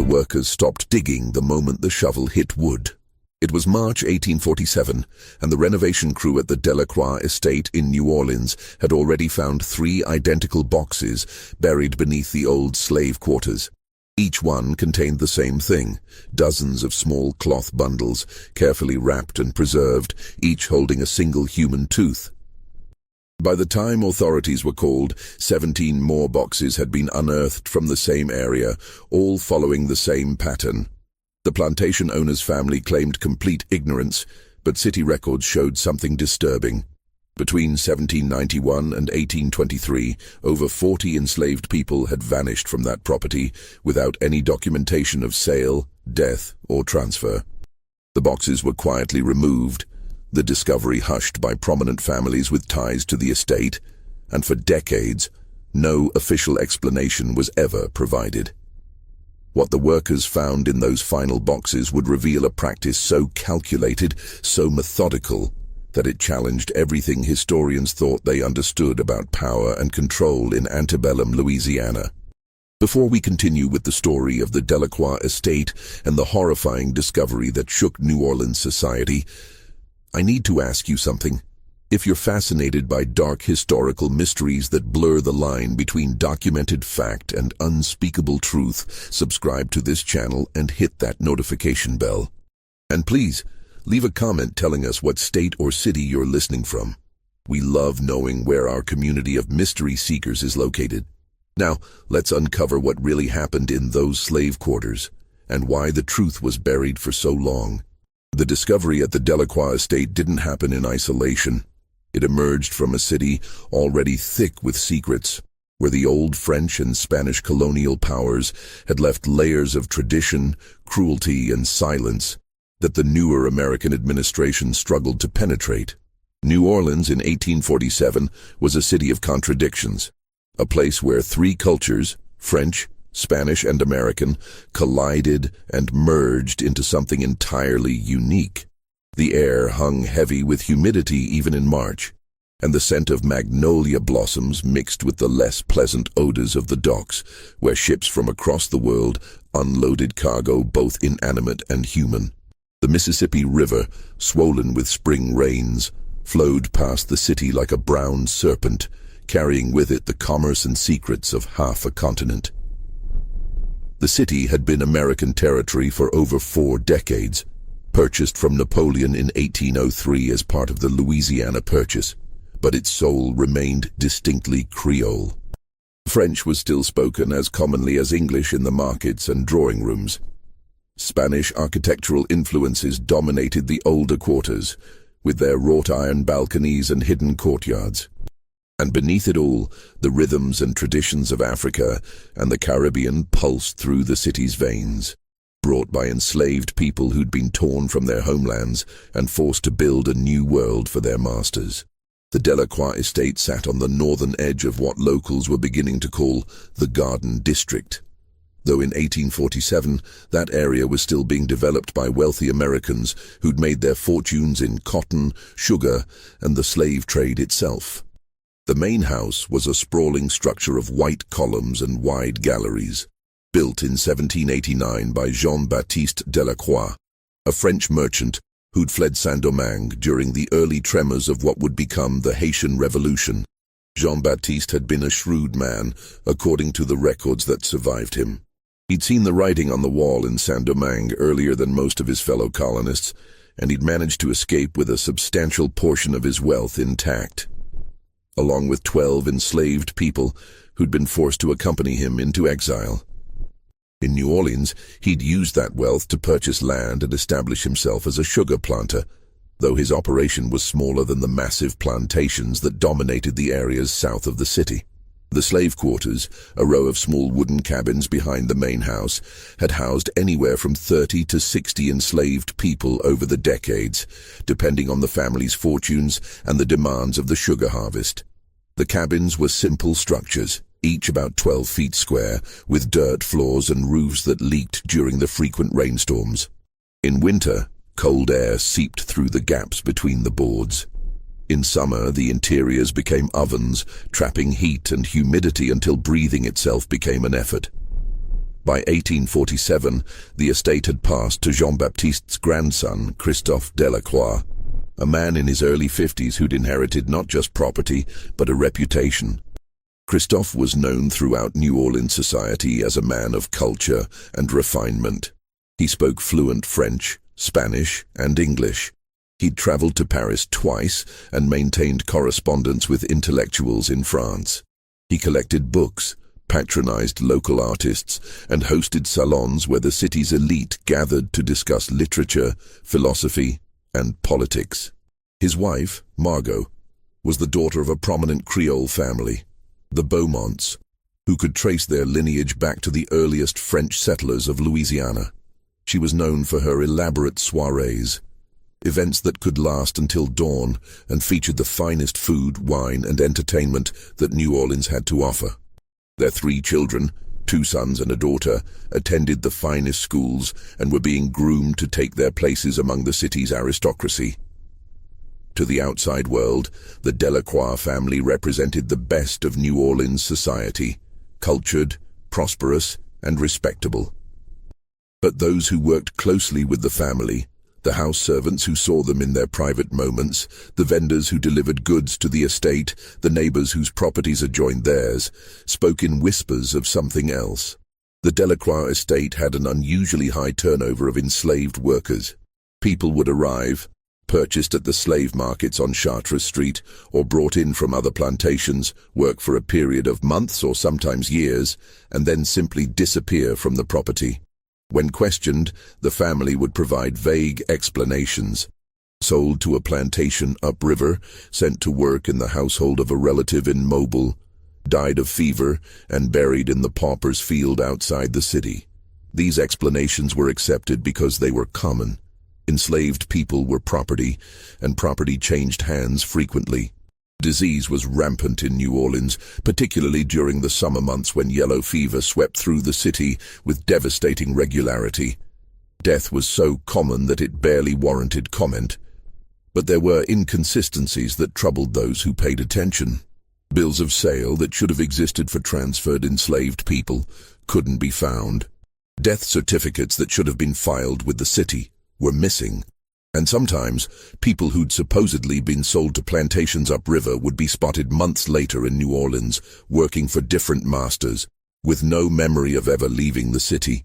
the workers stopped digging the moment the shovel hit wood. It was March 1847, and the renovation crew at the Delacroix estate in New Orleans had already found 3 identical boxes buried beneath the old slave quarters. Each one contained the same thing, dozens of small cloth bundles, carefully wrapped and preserved, each holding a single human tooth. By the time authorities were called, 17 more boxes had been unearthed from the same area, all following the same pattern. The plantation owner's family claimed complete ignorance, but city records showed something disturbing. Between 1791 and 1823, over 40 enslaved people had vanished from that property without any documentation of sale, death, or transfer. The boxes were quietly removed, the discovery hushed by prominent families with ties to the estate, and for decades, no official explanation was ever provided. What the workers found in those final boxes would reveal a practice so calculated, so methodical, that it challenged everything historians thought they understood about power and control in antebellum Louisiana. Before we continue with the story of the Delacroix estate and the horrifying discovery that shook New Orleans society, I need to ask you something. If you're fascinated by dark historical mysteries that blur the line between documented fact and unspeakable truth, subscribe to this channel and hit that notification bell. And please, leave a comment telling us what state or city you're listening from. We love knowing where our community of mystery seekers is located. Now, let's uncover what really happened in those slave quarters, and why the truth was buried for so long. The discovery at the Delacroix estate didn't happen in isolation. It emerged from a city already thick with secrets, where the old French and Spanish colonial powers had left layers of tradition, cruelty, and silence that the newer American administration struggled to penetrate. New Orleans in 1847 was a city of contradictions, a place where 3 cultures, French, Spanish, and American, collided and merged into something entirely unique. The air hung heavy with humidity even in March, and the scent of magnolia blossoms mixed with the less pleasant odors of the docks, where ships from across the world unloaded cargo both inanimate and human. The Mississippi River, swollen with spring rains, flowed past the city like a brown serpent, carrying with it the commerce and secrets of half a continent. The city had been American territory for over 4 decades, purchased from Napoleon in 1803 as part of the Louisiana Purchase, but its soul remained distinctly Creole. French was still spoken as commonly as English in the markets and drawing rooms. Spanish architectural influences dominated the older quarters, with their wrought iron balconies and hidden courtyards. And beneath it all, the rhythms and traditions of Africa and the Caribbean pulsed through the city's veins, brought by enslaved people who'd been torn from their homelands and forced to build a new world for their masters. The Delacroix estate sat on the northern edge of what locals were beginning to call the Garden District. Though in 1847, that area was still being developed by wealthy Americans who'd made their fortunes in cotton, sugar, and the slave trade itself. The main house was a sprawling structure of white columns and wide galleries, built in 1789 by Jean-Baptiste Delacroix, a French merchant who'd fled Saint-Domingue during the early tremors of what would become the Haitian Revolution. Jean-Baptiste had been a shrewd man, according to the records that survived him. He'd seen the writing on the wall in Saint-Domingue earlier than most of his fellow colonists, and he'd managed to escape with a substantial portion of his wealth intact, along with 12 enslaved people who'd been forced to accompany him into exile. In New Orleans, he'd used that wealth to purchase land and establish himself as a sugar planter, though his operation was smaller than the massive plantations that dominated the areas south of the city. The slave quarters, a row of small wooden cabins behind the main house, had housed anywhere from 30 to 60 enslaved people over the decades, depending on the family's fortunes and the demands of the sugar harvest. The cabins were simple structures, each about 12 feet square, with dirt floors and roofs that leaked during the frequent rainstorms. In winter, cold air seeped through the gaps between the boards. In summer, the interiors became ovens, trapping heat and humidity until breathing itself became an effort. By 1847, the estate had passed to Jean-Baptiste's grandson, Christophe Delacroix, a man in his early 50s who'd inherited not just property, but a reputation. Christophe was known throughout New Orleans society as a man of culture and refinement. He spoke fluent French, Spanish, and English. He'd traveled to Paris twice and maintained correspondence with intellectuals in France. He collected books, patronized local artists, and hosted salons where the city's elite gathered to discuss literature, philosophy, and politics. His wife, Margot, was the daughter of a prominent Creole family, the Beaumonts, who could trace their lineage back to the earliest French settlers of Louisiana. She was known for her elaborate soirees, events that could last until dawn and featured the finest food, wine, and entertainment that New Orleans had to offer. Their 3 children, 2 sons and a daughter, attended the finest schools and were being groomed to take their places among the city's aristocracy. To the outside world, the Delacroix family represented the best of New Orleans society, cultured, prosperous, and respectable. But those who worked closely with the family, the house servants who saw them in their private moments, the vendors who delivered goods to the estate, the neighbors whose properties adjoined theirs, spoke in whispers of something else. The Delacroix estate had an unusually high turnover of enslaved workers. People would arrive, purchased at the slave markets on Chartres Street, or brought in from other plantations, work for a period of months or sometimes years, and then simply disappear from the property. When questioned, the family would provide vague explanations. Sold to a plantation upriver, sent to work in the household of a relative in Mobile, died of fever, and buried in the pauper's field outside the city. These explanations were accepted because they were common. Enslaved people were property, and property changed hands frequently. Disease was rampant in New Orleans, particularly during the summer months when yellow fever swept through the city with devastating regularity. Death was so common that it barely warranted comment. But there were inconsistencies that troubled those who paid attention. Bills of sale that should have existed for transferred enslaved people couldn't be found. Death certificates that should have been filed with the city were missing. And sometimes, people who'd supposedly been sold to plantations upriver would be spotted months later in New Orleans, working for different masters, with no memory of ever leaving the city,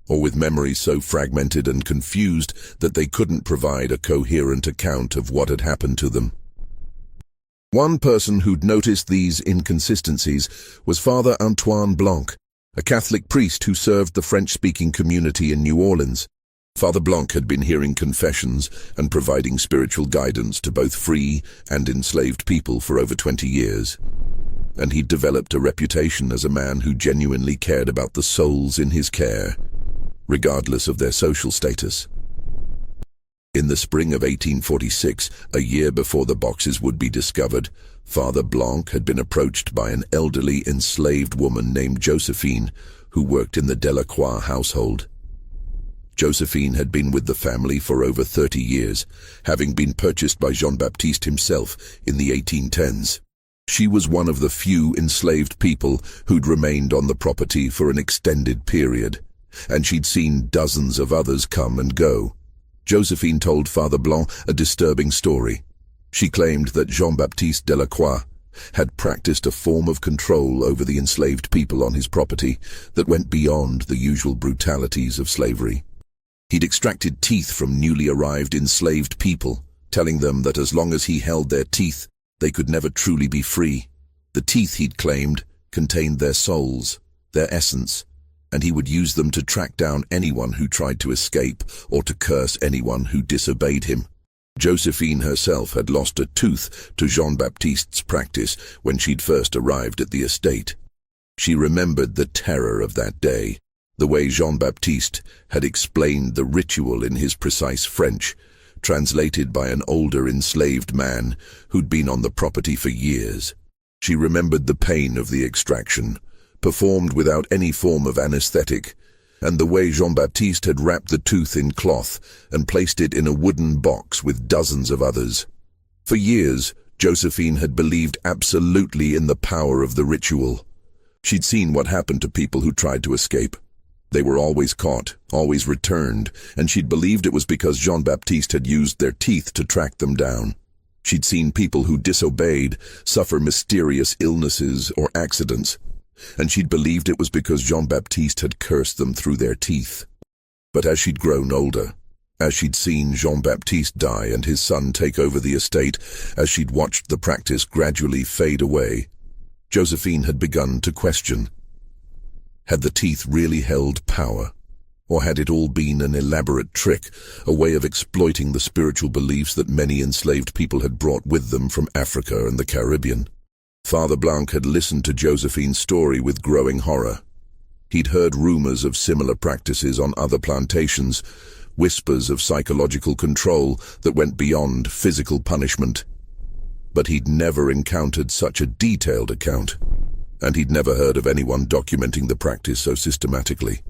or with memories so fragmented and confused that they couldn't provide a coherent account of what had happened to them. One person who'd noticed these inconsistencies was Father Antoine Blanc, a Catholic priest who served the French-speaking community in New Orleans. Father Blanc had been hearing confessions and providing spiritual guidance to both free and enslaved people for over 20 years. And he'd developed a reputation as a man who genuinely cared about the souls in his care, regardless of their social status. In the spring of 1846, a year before the boxes would be discovered, Father Blanc had been approached by an elderly enslaved woman named Josephine, who worked in the Delacroix household. Josephine had been with the family for over 30 years, having been purchased by Jean-Baptiste himself in the 1810s. She was one of the few enslaved people who'd remained on the property for an extended period, and she'd seen dozens of others come and go. Josephine told Father Blanc a disturbing story. She claimed that Jean-Baptiste Delacroix had practiced a form of control over the enslaved people on his property that went beyond the usual brutalities of slavery. He'd extracted teeth from newly arrived enslaved people, telling them that as long as he held their teeth, they could never truly be free. The teeth, he'd claimed, contained their souls, their essence, and he would use them to track down anyone who tried to escape or to curse anyone who disobeyed him. Josephine herself had lost a tooth to Jean-Baptiste's practice when she'd first arrived at the estate. She remembered the terror of that day, the way Jean-Baptiste had explained the ritual in his precise French, translated by an older enslaved man who'd been on the property for years. She remembered the pain of the extraction, performed without any form of anesthetic, and the way Jean-Baptiste had wrapped the tooth in cloth and placed it in a wooden box with dozens of others. For years, Josephine had believed absolutely in the power of the ritual. She'd seen what happened to people who tried to escape. They were always caught, always returned, and she'd believed it was because Jean-Baptiste had used their teeth to track them down. She'd seen people who disobeyed suffer mysterious illnesses or accidents, and she'd believed it was because Jean-Baptiste had cursed them through their teeth. But as she'd grown older, as she'd seen Jean-Baptiste die and his son take over the estate, as she'd watched the practice gradually fade away, Josephine had begun to question. Had the teeth really held power? Or had it all been an elaborate trick, a way of exploiting the spiritual beliefs that many enslaved people had brought with them from Africa and the Caribbean? Father Blanc had listened to Josephine's story with growing horror. He'd heard rumors of similar practices on other plantations, whispers of psychological control that went beyond physical punishment. But he'd never encountered such a detailed account, and he'd never heard of anyone documenting the practice so systematically.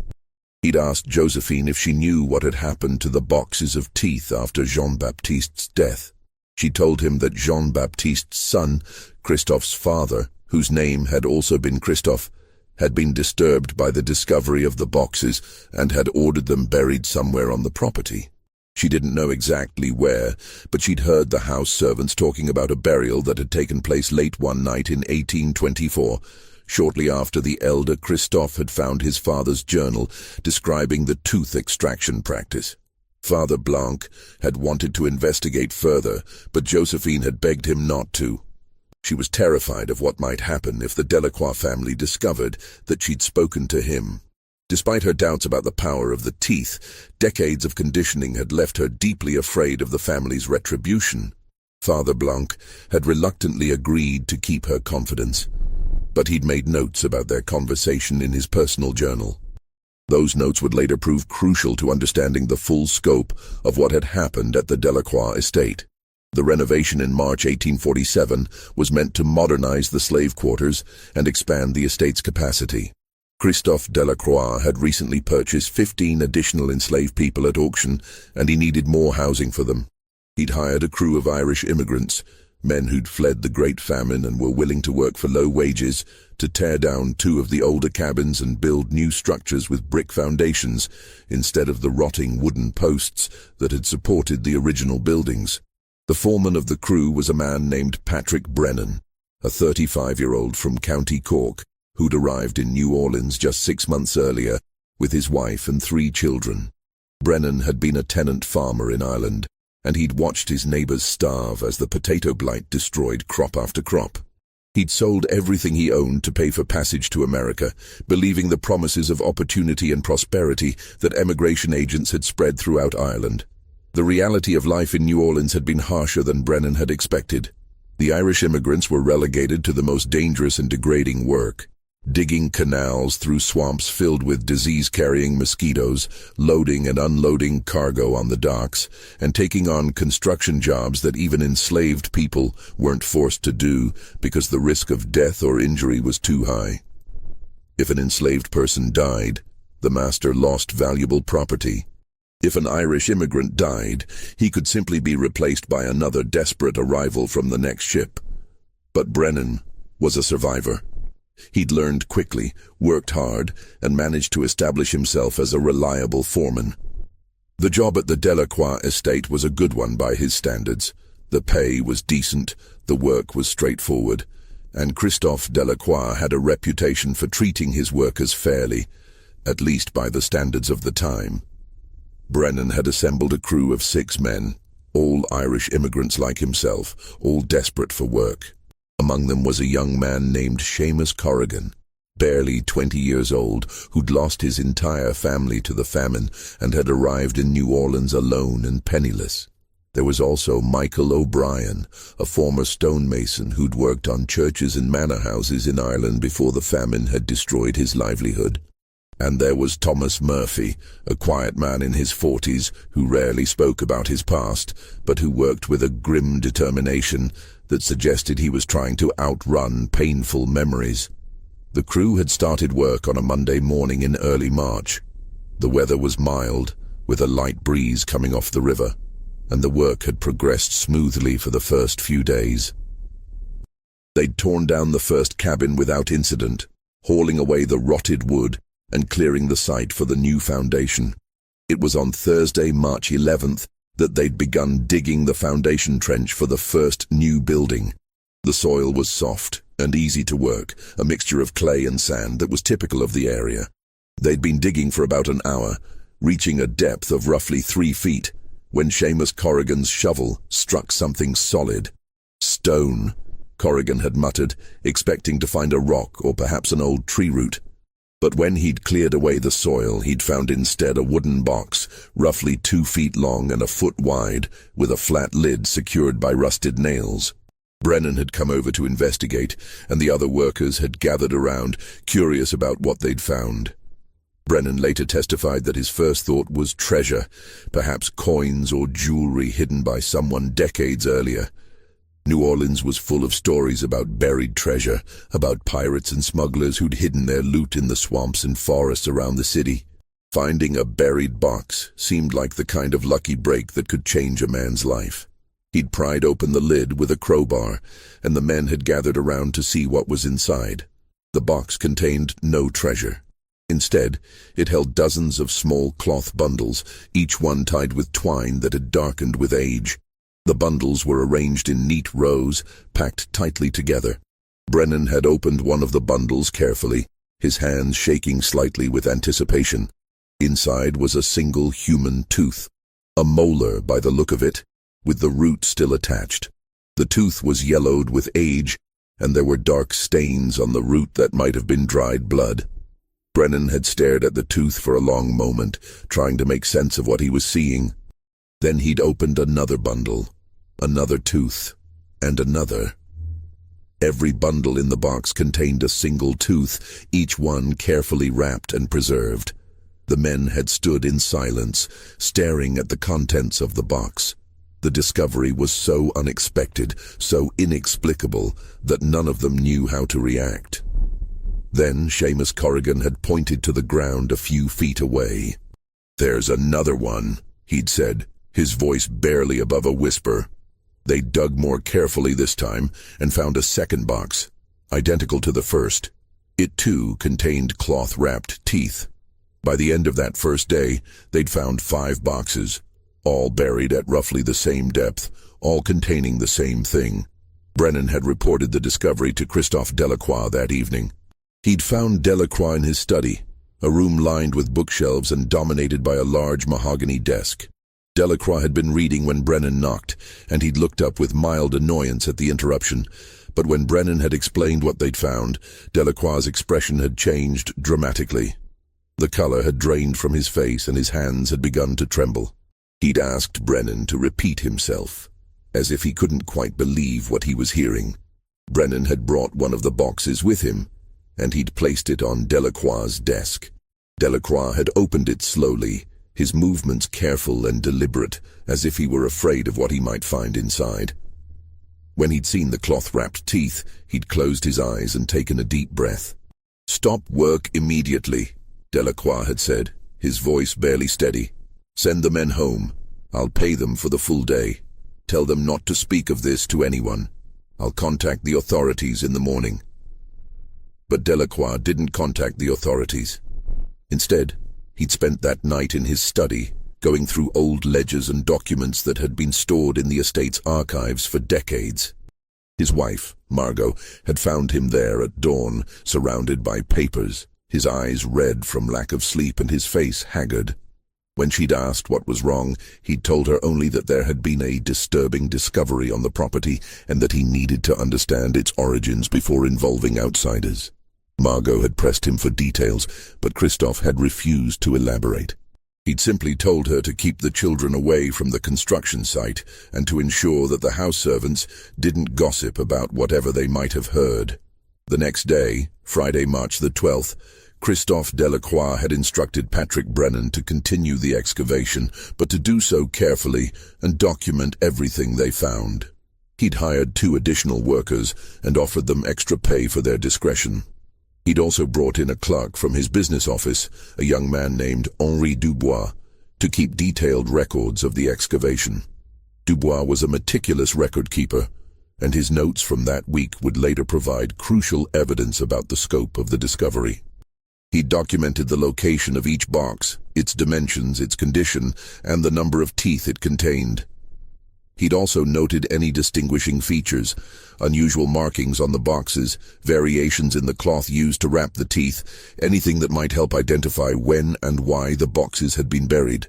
He'd asked Josephine if she knew what had happened to the boxes of teeth after Jean-Baptiste's death. She told him that Jean-Baptiste's son, Christophe's father, whose name had also been Christophe, had been disturbed by the discovery of the boxes and had ordered them buried somewhere on the property. She didn't know exactly where, but she'd heard the house servants talking about a burial that had taken place late one night in 1824, shortly after the elder Christophe had found his father's journal describing the tooth extraction practice. Father Blanc had wanted to investigate further, but Josephine had begged him not to. She was terrified of what might happen if the Delacroix family discovered that she'd spoken to him. Despite her doubts about the power of the teeth, decades of conditioning had left her deeply afraid of the family's retribution. Father Blanc had reluctantly agreed to keep her confidence, but he'd made notes about their conversation in his personal journal. Those notes would later prove crucial to understanding the full scope of what had happened at the Delacroix estate. The renovation in March 1847 was meant to modernize the slave quarters and expand the estate's capacity. Christophe Delacroix had recently purchased 15 additional enslaved people at auction, and he needed more housing for them. He'd hired a crew of Irish immigrants, men who'd fled the Great Famine and were willing to work for low wages, to tear down 2 of the older cabins and build new structures with brick foundations instead of the rotting wooden posts that had supported the original buildings. The foreman of the crew was a man named Patrick Brennan, a 35-year-old from County Cork, who'd arrived in New Orleans just 6 months earlier with his wife and 3 children. Brennan had been a tenant farmer in Ireland, and he'd watched his neighbors starve as the potato blight destroyed crop after crop. He'd sold everything he owned to pay for passage to America, believing the promises of opportunity and prosperity that emigration agents had spread throughout Ireland. The reality of life in New Orleans had been harsher than Brennan had expected. The Irish immigrants were relegated to the most dangerous and degrading work, digging canals through swamps filled with disease-carrying mosquitoes, loading and unloading cargo on the docks, and taking on construction jobs that even enslaved people weren't forced to do because the risk of death or injury was too high. If an enslaved person died, the master lost valuable property. If an Irish immigrant died, he could simply be replaced by another desperate arrival from the next ship. But Brennan was a survivor. He'd learned quickly, worked hard, and managed to establish himself as a reliable foreman. The job at the Delacroix estate was a good one by his standards. The pay was decent, the work was straightforward, and Christophe Delacroix had a reputation for treating his workers fairly, at least by the standards of the time. Brennan had assembled a crew of 6 men, all Irish immigrants like himself, all desperate for work. Among them was a young man named Seamus Corrigan, barely 20 years old, who'd lost his entire family to the famine and had arrived in New Orleans alone and penniless. There was also Michael O'Brien, a former stonemason who'd worked on churches and manor houses in Ireland before the famine had destroyed his livelihood. And there was Thomas Murphy, a quiet man in his 40s who rarely spoke about his past, but who worked with a grim determination that suggested he was trying to outrun painful memories. The crew had started work on a Monday morning in early March. The weather was mild, with a light breeze coming off the river, and the work had progressed smoothly for the first few days. They'd torn down the first cabin without incident, hauling away the rotted wood and clearing the site for the new foundation. It was on Thursday, March 11th, that they'd begun digging the foundation trench for the first new building. The soil was soft and easy to work, a mixture of clay and sand that was typical of the area. They'd been digging for about an hour, reaching a depth of roughly 3 feet, when Seamus Corrigan's shovel struck something solid. Stone, Corrigan had muttered, expecting to find a rock or perhaps an old tree root. But when he'd cleared away the soil, he'd found instead a wooden box, roughly 2 feet long and a foot wide, with a flat lid secured by rusted nails. Brennan had come over to investigate, and the other workers had gathered around, curious about what they'd found. Brennan later testified that his first thought was treasure, perhaps coins or jewelry hidden by someone decades earlier. New Orleans was full of stories about buried treasure, about pirates and smugglers who'd hidden their loot in the swamps and forests around the city. Finding a buried box seemed like the kind of lucky break that could change a man's life. He'd pried open the lid with a crowbar, and the men had gathered around to see what was inside. The box contained no treasure. Instead, it held dozens of small cloth bundles, each one tied with twine that had darkened with age. The bundles were arranged in neat rows, packed tightly together. Brennan had opened one of the bundles carefully, his hands shaking slightly with anticipation. Inside was a single human tooth, a molar by the look of it, with the root still attached. The tooth was yellowed with age, and there were dark stains on the root that might have been dried blood. Brennan had stared at the tooth for a long moment, trying to make sense of what he was seeing. Then he'd opened another bundle, another tooth, and another. Every bundle in the box contained a single tooth, each one carefully wrapped and preserved. The men had stood in silence, staring at the contents of the box. The discovery was so unexpected, so inexplicable, that none of them knew how to react. Then Seamus Corrigan had pointed to the ground a few feet away. "There's another one," he'd said, his voice barely above a whisper. They dug more carefully this time and found a second box, identical to the first. It too contained cloth-wrapped teeth. By the end of that first day, they'd found 5 boxes, all buried at roughly the same depth, all containing the same thing. Brennan had reported the discovery to Christophe Delacroix that evening. He'd found Delacroix in his study, a room lined with bookshelves and dominated by a large mahogany desk. Delacroix had been reading when Brennan knocked, and he'd looked up with mild annoyance at the interruption. But when Brennan had explained what they'd found, Delacroix's expression had changed dramatically. The color had drained from his face and his hands had begun to tremble. He'd asked Brennan to repeat himself, as if he couldn't quite believe what he was hearing. Brennan had brought one of the boxes with him, and he'd placed it on Delacroix's desk. Delacroix had opened it slowly, his movements careful and deliberate, as if he were afraid of what he might find inside. When he'd seen the cloth-wrapped teeth, he'd closed his eyes and taken a deep breath. "Stop work immediately," Delacroix had said, his voice barely steady. "Send the men home. I'll pay them for the full day. Tell them not to speak of this to anyone. I'll contact the authorities in the morning." But Delacroix didn't contact the authorities. Instead, he'd spent that night in his study, going through old ledgers and documents that had been stored in the estate's archives for decades. His wife, Margot, had found him there at dawn, surrounded by papers, his eyes red from lack of sleep and his face haggard. When she'd asked what was wrong, he'd told her only that there had been a disturbing discovery on the property and that he needed to understand its origins before involving outsiders. Margot had pressed him for details, but Christophe had refused to elaborate. He'd simply told her to keep the children away from the construction site and to ensure that the house servants didn't gossip about whatever they might have heard. The next day, Friday, March the 12th, Christophe Delacroix had instructed Patrick Brennan to continue the excavation, but to do so carefully and document everything they found. He'd hired 2 additional workers and offered them extra pay for their discretion. He'd also brought in a clerk from his business office, a young man named Henri Dubois, to keep detailed records of the excavation. Dubois was a meticulous record keeper, and his notes from that week would later provide crucial evidence about the scope of the discovery. He documented the location of each box, its dimensions, its condition, and the number of teeth it contained. He'd also noted any distinguishing features, unusual markings on the boxes, variations in the cloth used to wrap the teeth, anything that might help identify when and why the boxes had been buried.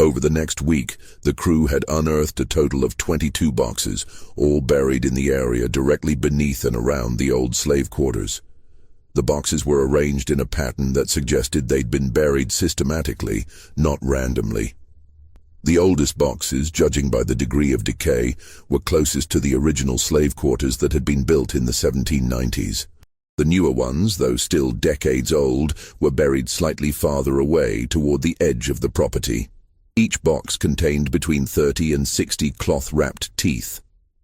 Over the next week, the crew had unearthed a total of 22 boxes, all buried in the area directly beneath and around the old slave quarters. The boxes were arranged in a pattern that suggested they'd been buried systematically, not randomly. The oldest boxes, judging by the degree of decay, were closest to the original slave quarters that had been built in the 1790s. The newer ones, though still decades old, were buried slightly farther away toward the edge of the property. Each box contained between 30 and 60 cloth-wrapped teeth.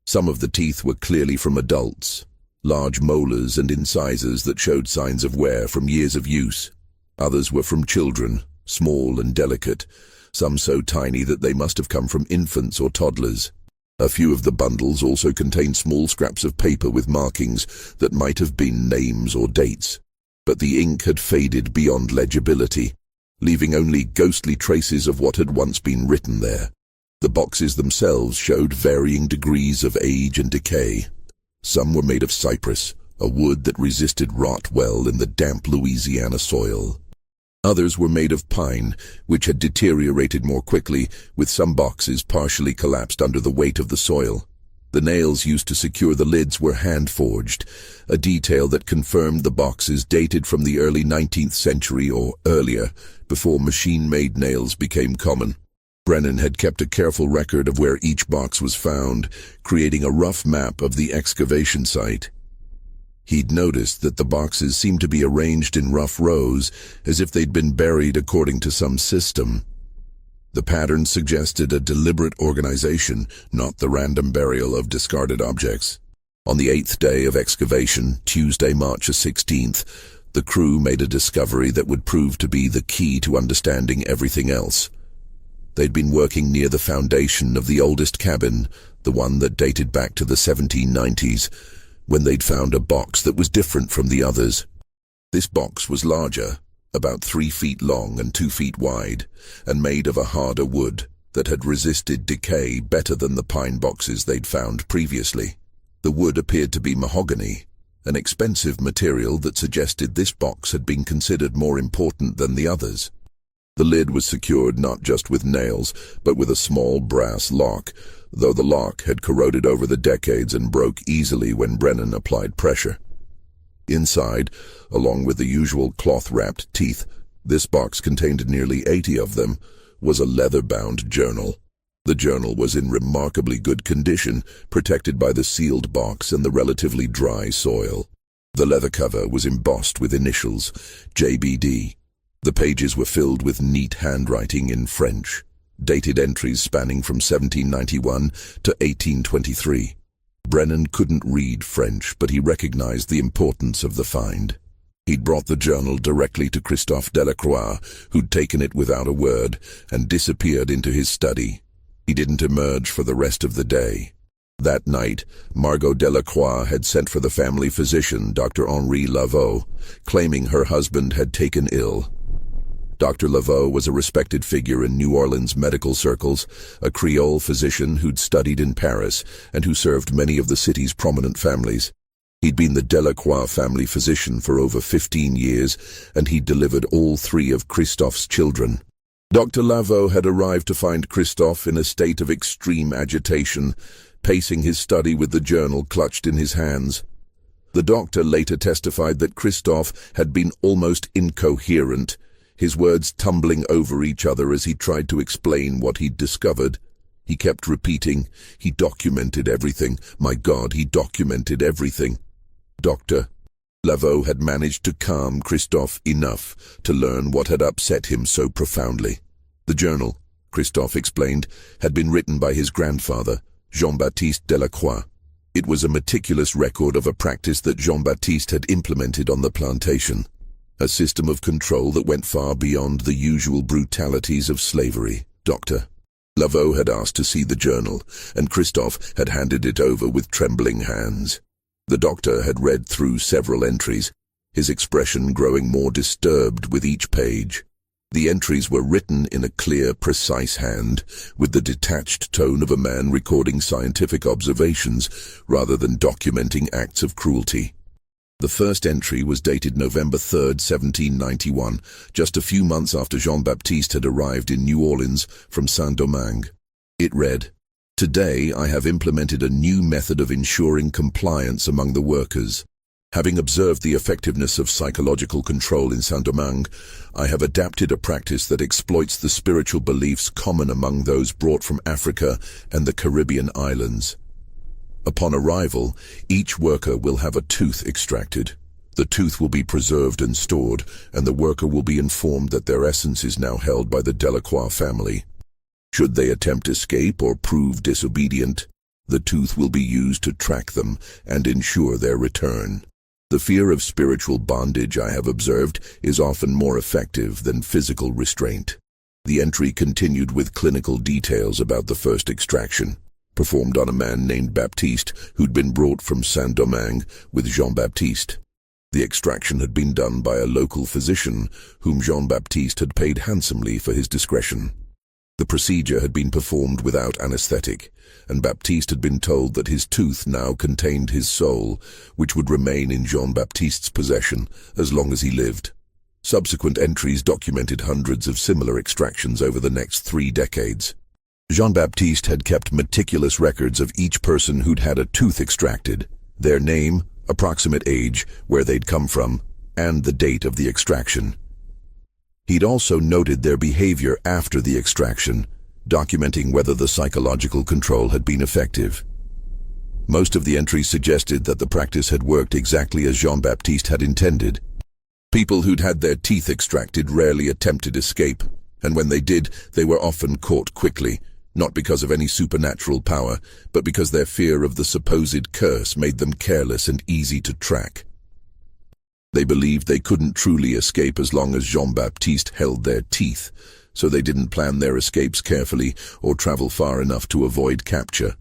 Some of the teeth were clearly from adults, large molars and incisors that showed signs of wear from years of use. Others were from children, small and delicate, some so tiny that they must have come from infants or toddlers. A few of the bundles also contained small scraps of paper with markings that might have been names or dates. But the ink had faded beyond legibility, leaving only ghostly traces of what had once been written there. The boxes themselves showed varying degrees of age and decay. Some were made of cypress, a wood that resisted rot well in the damp Louisiana soil. Others were made of pine, which had deteriorated more quickly, with some boxes partially collapsed under the weight of the soil. The nails used to secure the lids were hand-forged, a detail that confirmed the boxes dated from the early 19th century or earlier, before machine-made nails became common. Brennan had kept a careful record of where each box was found, creating a rough map of the excavation site. He'd noticed that the boxes seemed to be arranged in rough rows, as if they'd been buried according to some system. The pattern suggested a deliberate organization, not the random burial of discarded objects. On the 8th day of excavation, Tuesday, March 16th, the crew made a discovery that would prove to be the key to understanding everything else. They'd been working near the foundation of the oldest cabin, the one that dated back to the 1790s, when they'd found a box that was different from the others. This box was larger, about 3 feet long and 2 feet wide, and made of a harder wood that had resisted decay better than the pine boxes they'd found previously. The wood appeared to be mahogany, an expensive material that suggested this box had been considered more important than the others. The lid was secured not just with nails, but with a small brass lock, though the lock had corroded over the decades and broke easily when Brennan applied pressure. Inside, along with the usual cloth-wrapped teeth, this box contained nearly 80 of them, was a leather-bound journal. The journal was in remarkably good condition, protected by the sealed box and the relatively dry soil. The leather cover was embossed with initials, JBD. The pages were filled with neat handwriting in French, dated entries spanning from 1791 to 1823. Brennan couldn't read French, but he recognized the importance of the find. He'd brought the journal directly to Christophe Delacroix, who'd taken it without a word, and disappeared into his study. He didn't emerge for the rest of the day. That night, Margot Delacroix had sent for the family physician, Dr. Henri Laveau, claiming her husband had taken ill. Dr. Laveau was a respected figure in New Orleans medical circles, a Creole physician who'd studied in Paris and who served many of the city's prominent families. He'd been the Delacroix family physician for over 15 years, and he'd delivered all 3 of Christophe's children. Dr. Laveau had arrived to find Christophe in a state of extreme agitation, pacing his study with the journal clutched in his hands. The doctor later testified that Christophe had been almost incoherent, his words tumbling over each other as he tried to explain what he'd discovered. He kept repeating, "He documented everything. My God, he documented everything." Dr. Laveau had managed to calm Christophe enough to learn what had upset him so profoundly. The journal, Christophe explained, had been written by his grandfather, Jean-Baptiste Delacroix. It was a meticulous record of a practice that Jean-Baptiste had implemented on the plantation. A system of control that went far beyond the usual brutalities of slavery. Dr. Laveau had asked to see the journal, and Christophe had handed it over with trembling hands. The doctor had read through several entries. his expression growing more disturbed with each page. The entries were written in a clear, precise hand, with the detached tone of a man recording scientific observations rather than documenting acts of cruelty. The first entry was dated November 3, 1791, just a few months after Jean-Baptiste had arrived in New Orleans from Saint-Domingue. It read, "Today I have implemented a new method of ensuring compliance among the workers. Having observed the effectiveness of psychological control in Saint-Domingue, I have adapted a practice that exploits the spiritual beliefs common among those brought from Africa and the Caribbean islands. Upon arrival, each worker will have a tooth extracted. The tooth will be preserved and stored, and the worker will be informed that their essence is now held by the Delacroix family. Should they attempt escape or prove disobedient, the tooth will be used to track them and ensure their return. The fear of spiritual bondage, I have observed, is often more effective than physical restraint." The entry continued with clinical details about the first extraction, performed on a man named Baptiste, who'd been brought from Saint-Domingue with Jean-Baptiste. The extraction had been done by a local physician, whom Jean-Baptiste had paid handsomely for his discretion. The procedure had been performed without anesthetic, and Baptiste had been told that his tooth now contained his soul, which would remain in Jean-Baptiste's possession as long as he lived. Subsequent entries documented hundreds of similar extractions over the next 3 decades. Jean-Baptiste had kept meticulous records of each person who'd had a tooth extracted, their name, approximate age, where they'd come from, and the date of the extraction. He'd also noted their behavior after the extraction, documenting whether the psychological control had been effective. Most of the entries suggested that the practice had worked exactly as Jean-Baptiste had intended. People who'd had their teeth extracted rarely attempted escape, and when they did, they were often caught quickly, not because of any supernatural power, but because their fear of the supposed curse made them careless and easy to track. They believed they couldn't truly escape as long as Jean-Baptiste held their teeth, so they didn't plan their escapes carefully or travel far enough to avoid capture.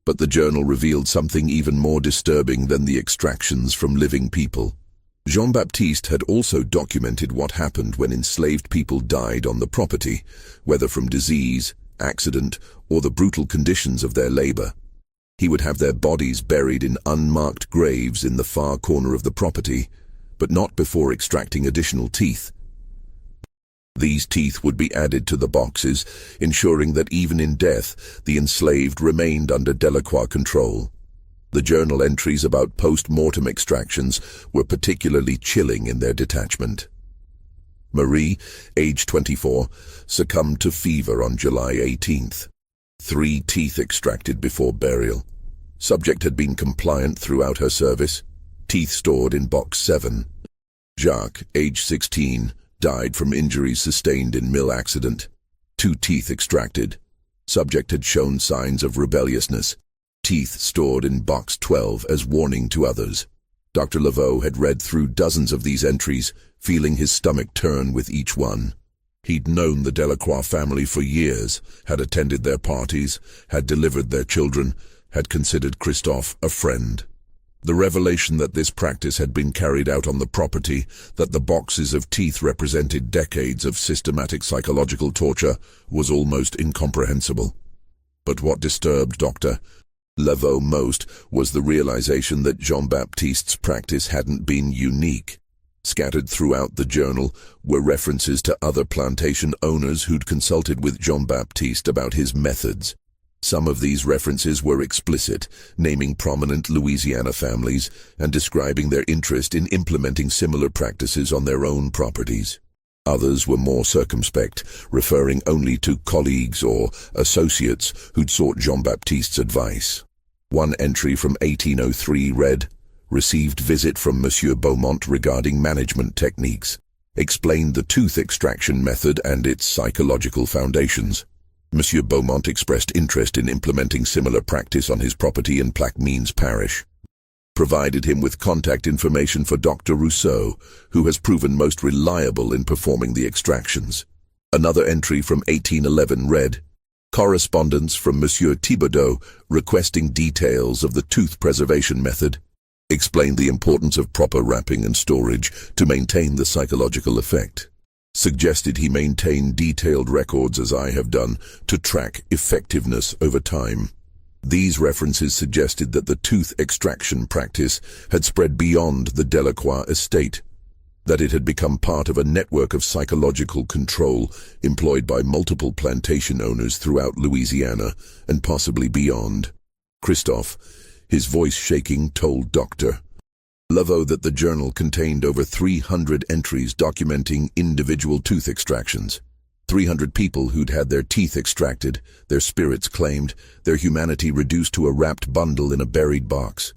But the journal revealed something even more disturbing than the extractions from living people. Jean-Baptiste had also documented what happened when enslaved people died on the property, whether from disease, accident, or the brutal conditions of their labor. He would have their bodies buried in unmarked graves in the far corner of the property, but not before extracting additional teeth. These teeth would be added to the boxes, ensuring that even in death, the enslaved remained under Delacroix control. The journal entries about post-mortem extractions were particularly chilling in their detachment. Marie, age 24, succumbed to fever on July 18th. 3 teeth extracted before burial. Subject had been compliant throughout her service. Teeth stored in box 7. Jacques, age 16, died from injuries sustained in mill accident. 2 teeth extracted. Subject had shown signs of rebelliousness. Teeth stored in box 12 as warning to others. Dr. Laveau had read through dozens of these entries, feeling his stomach turn with each one. He'd known the Delacroix family for years, had attended their parties, had delivered their children, had considered Christophe a friend. The revelation that this practice had been carried out on the property, that the boxes of teeth represented decades of systematic psychological torture, was almost incomprehensible. But what disturbed Dr. Laveau most was the realization that Jean-Baptiste's practice hadn't been unique. Scattered throughout the journal were references to other plantation owners who'd consulted with Jean-Baptiste about his methods. Some of these references were explicit, naming prominent Louisiana families and describing their interest in implementing similar practices on their own properties. Others were more circumspect, referring only to colleagues or associates who'd sought Jean-Baptiste's advice. One entry from 1803 read, "Received visit from Monsieur Beaumont regarding management techniques. Explained the tooth extraction method and its psychological foundations. Monsieur Beaumont expressed interest in implementing similar practice on his property in Plaquemines Parish. Provided him with contact information for Dr. Rousseau, who has proven most reliable in performing the extractions." Another entry from 1811 read, "Correspondence from Monsieur Thibodeau requesting details of the tooth preservation method. explained the importance of proper wrapping and storage to maintain the psychological effect, suggested he maintain detailed records as I have done to track effectiveness over time. These references suggested that the tooth extraction practice had spread beyond the Delacroix estate, that it had become part of a network of psychological control employed by multiple plantation owners throughout Louisiana and possibly beyond. Christophe, his voice shaking, told Dr. Laveau that the journal contained over 300 entries documenting individual tooth extractions. 300 people who'd had their teeth extracted, their spirits claimed, their humanity reduced to a wrapped bundle in a buried box.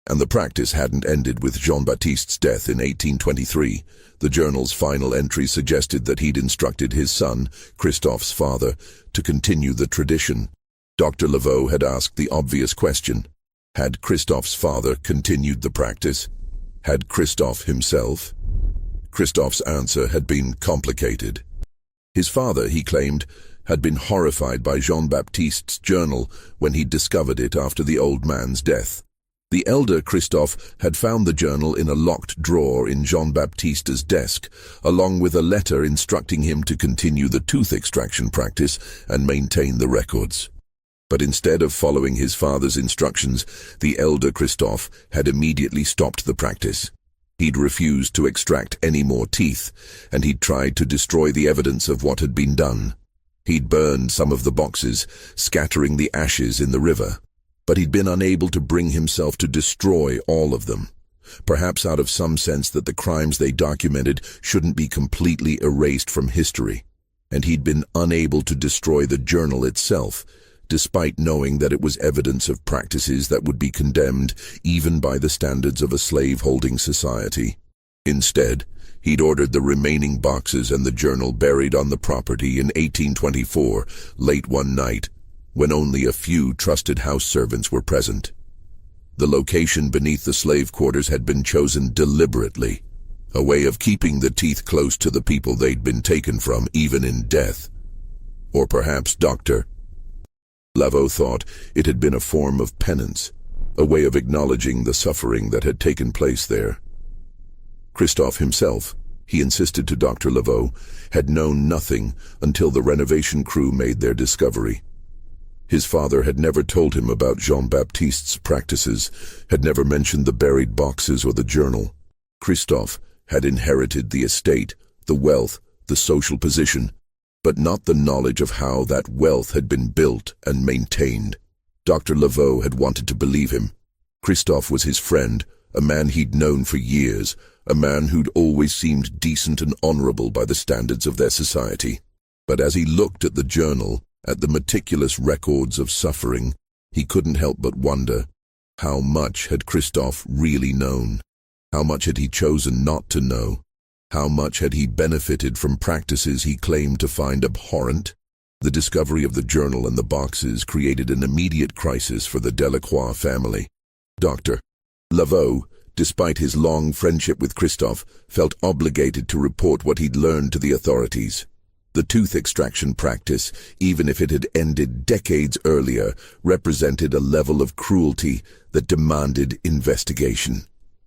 And the practice hadn't ended with Jean-Baptiste's death in 1823. The journal's final entry suggested that he'd instructed his son, Christophe's father, to continue the tradition. Dr. Laveau had asked the obvious question. Had Christophe's father continued the practice? Had Christophe himself? Christophe's answer had been complicated. His father, he claimed, had been horrified by Jean-Baptiste's journal when he discovered it after the old man's death. The elder Christophe had found the journal in a locked drawer in Jean-Baptiste's desk, along with a letter instructing him to continue the tooth extraction practice and maintain the records. But instead of following his father's instructions, the elder Christophe had immediately stopped the practice. He'd refused to extract any more teeth, and he'd tried to destroy the evidence of what had been done. He'd burned some of the boxes, scattering the ashes in the river, but he'd been unable to bring himself to destroy all of them, perhaps out of some sense that the crimes they documented shouldn't be completely erased from history, and he'd been unable to destroy the journal itself, despite knowing that it was evidence of practices that would be condemned even by the standards of a slave-holding society. Instead, he'd ordered the remaining boxes and the journal buried on the property in 1824, late one night, when only a few trusted house servants were present. The location beneath the slave quarters had been chosen deliberately, a way of keeping the teeth close to the people they'd been taken from, even in death. Or perhaps Dr. Laveau thought it had been a form of penance, a way of acknowledging the suffering that had taken place there. Christophe himself, he insisted to Dr. Laveau, had known nothing until the renovation crew made their discovery. His father had never told him about Jean-Baptiste's practices, had never mentioned the buried boxes or the journal. Christophe had inherited the estate, the wealth, the social position, but not the knowledge of how that wealth had been built and maintained. Dr. Laveau had wanted to believe him. Christophe was his friend, a man he'd known for years, a man who'd always seemed decent and honorable by the standards of their society. But as he looked at the journal, at the meticulous records of suffering, he couldn't help but wonder, how much had Christophe really known? How much had he chosen not to know? How much had he benefited from practices he claimed to find abhorrent? The discovery of the journal and the boxes created an immediate crisis for the Delacroix family. Dr. Laveau, despite his long friendship with Christophe, felt obligated to report what he'd learned to the authorities. The tooth extraction practice, even if it had ended decades earlier, represented a level of cruelty that demanded investigation.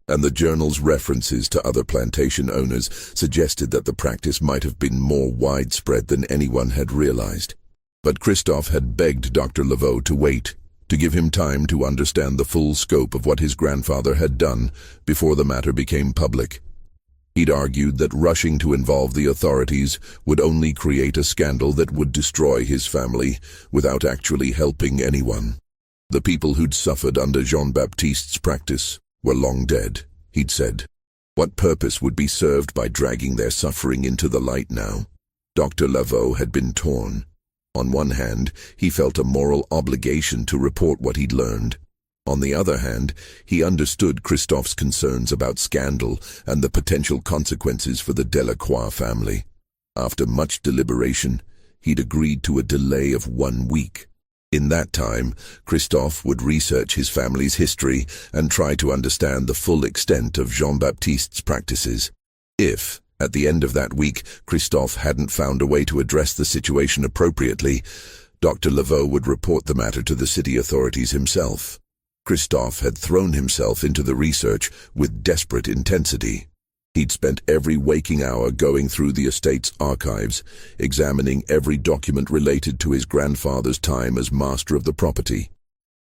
And the journal's references to other plantation owners suggested that the practice might have been more widespread than anyone had realized. But Christophe had begged Dr. Laveau to wait, to give him time to understand the full scope of what his grandfather had done before the matter became public. He'd argued that rushing to involve the authorities would only create a scandal that would destroy his family without actually helping anyone. The people who'd suffered under Jean-Baptiste's practice were long dead, he'd said. What purpose would be served by dragging their suffering into the light now? Dr. Laveau had been torn. On one hand, he felt a moral obligation to report what he'd learned. On the other hand, he understood Christophe's concerns about scandal and the potential consequences for the Delacroix family. After much deliberation, he'd agreed to a delay of 1 week. In that time, Christophe would research his family's history and try to understand the full extent of Jean-Baptiste's practices. If, at the end of that week, Christophe hadn't found a way to address the situation appropriately, Dr. Laveau would report the matter to the city authorities himself. Christophe had thrown himself into the research with desperate intensity. He'd spent every waking hour going through the estate's archives, examining every document related to his grandfather's time as master of the property.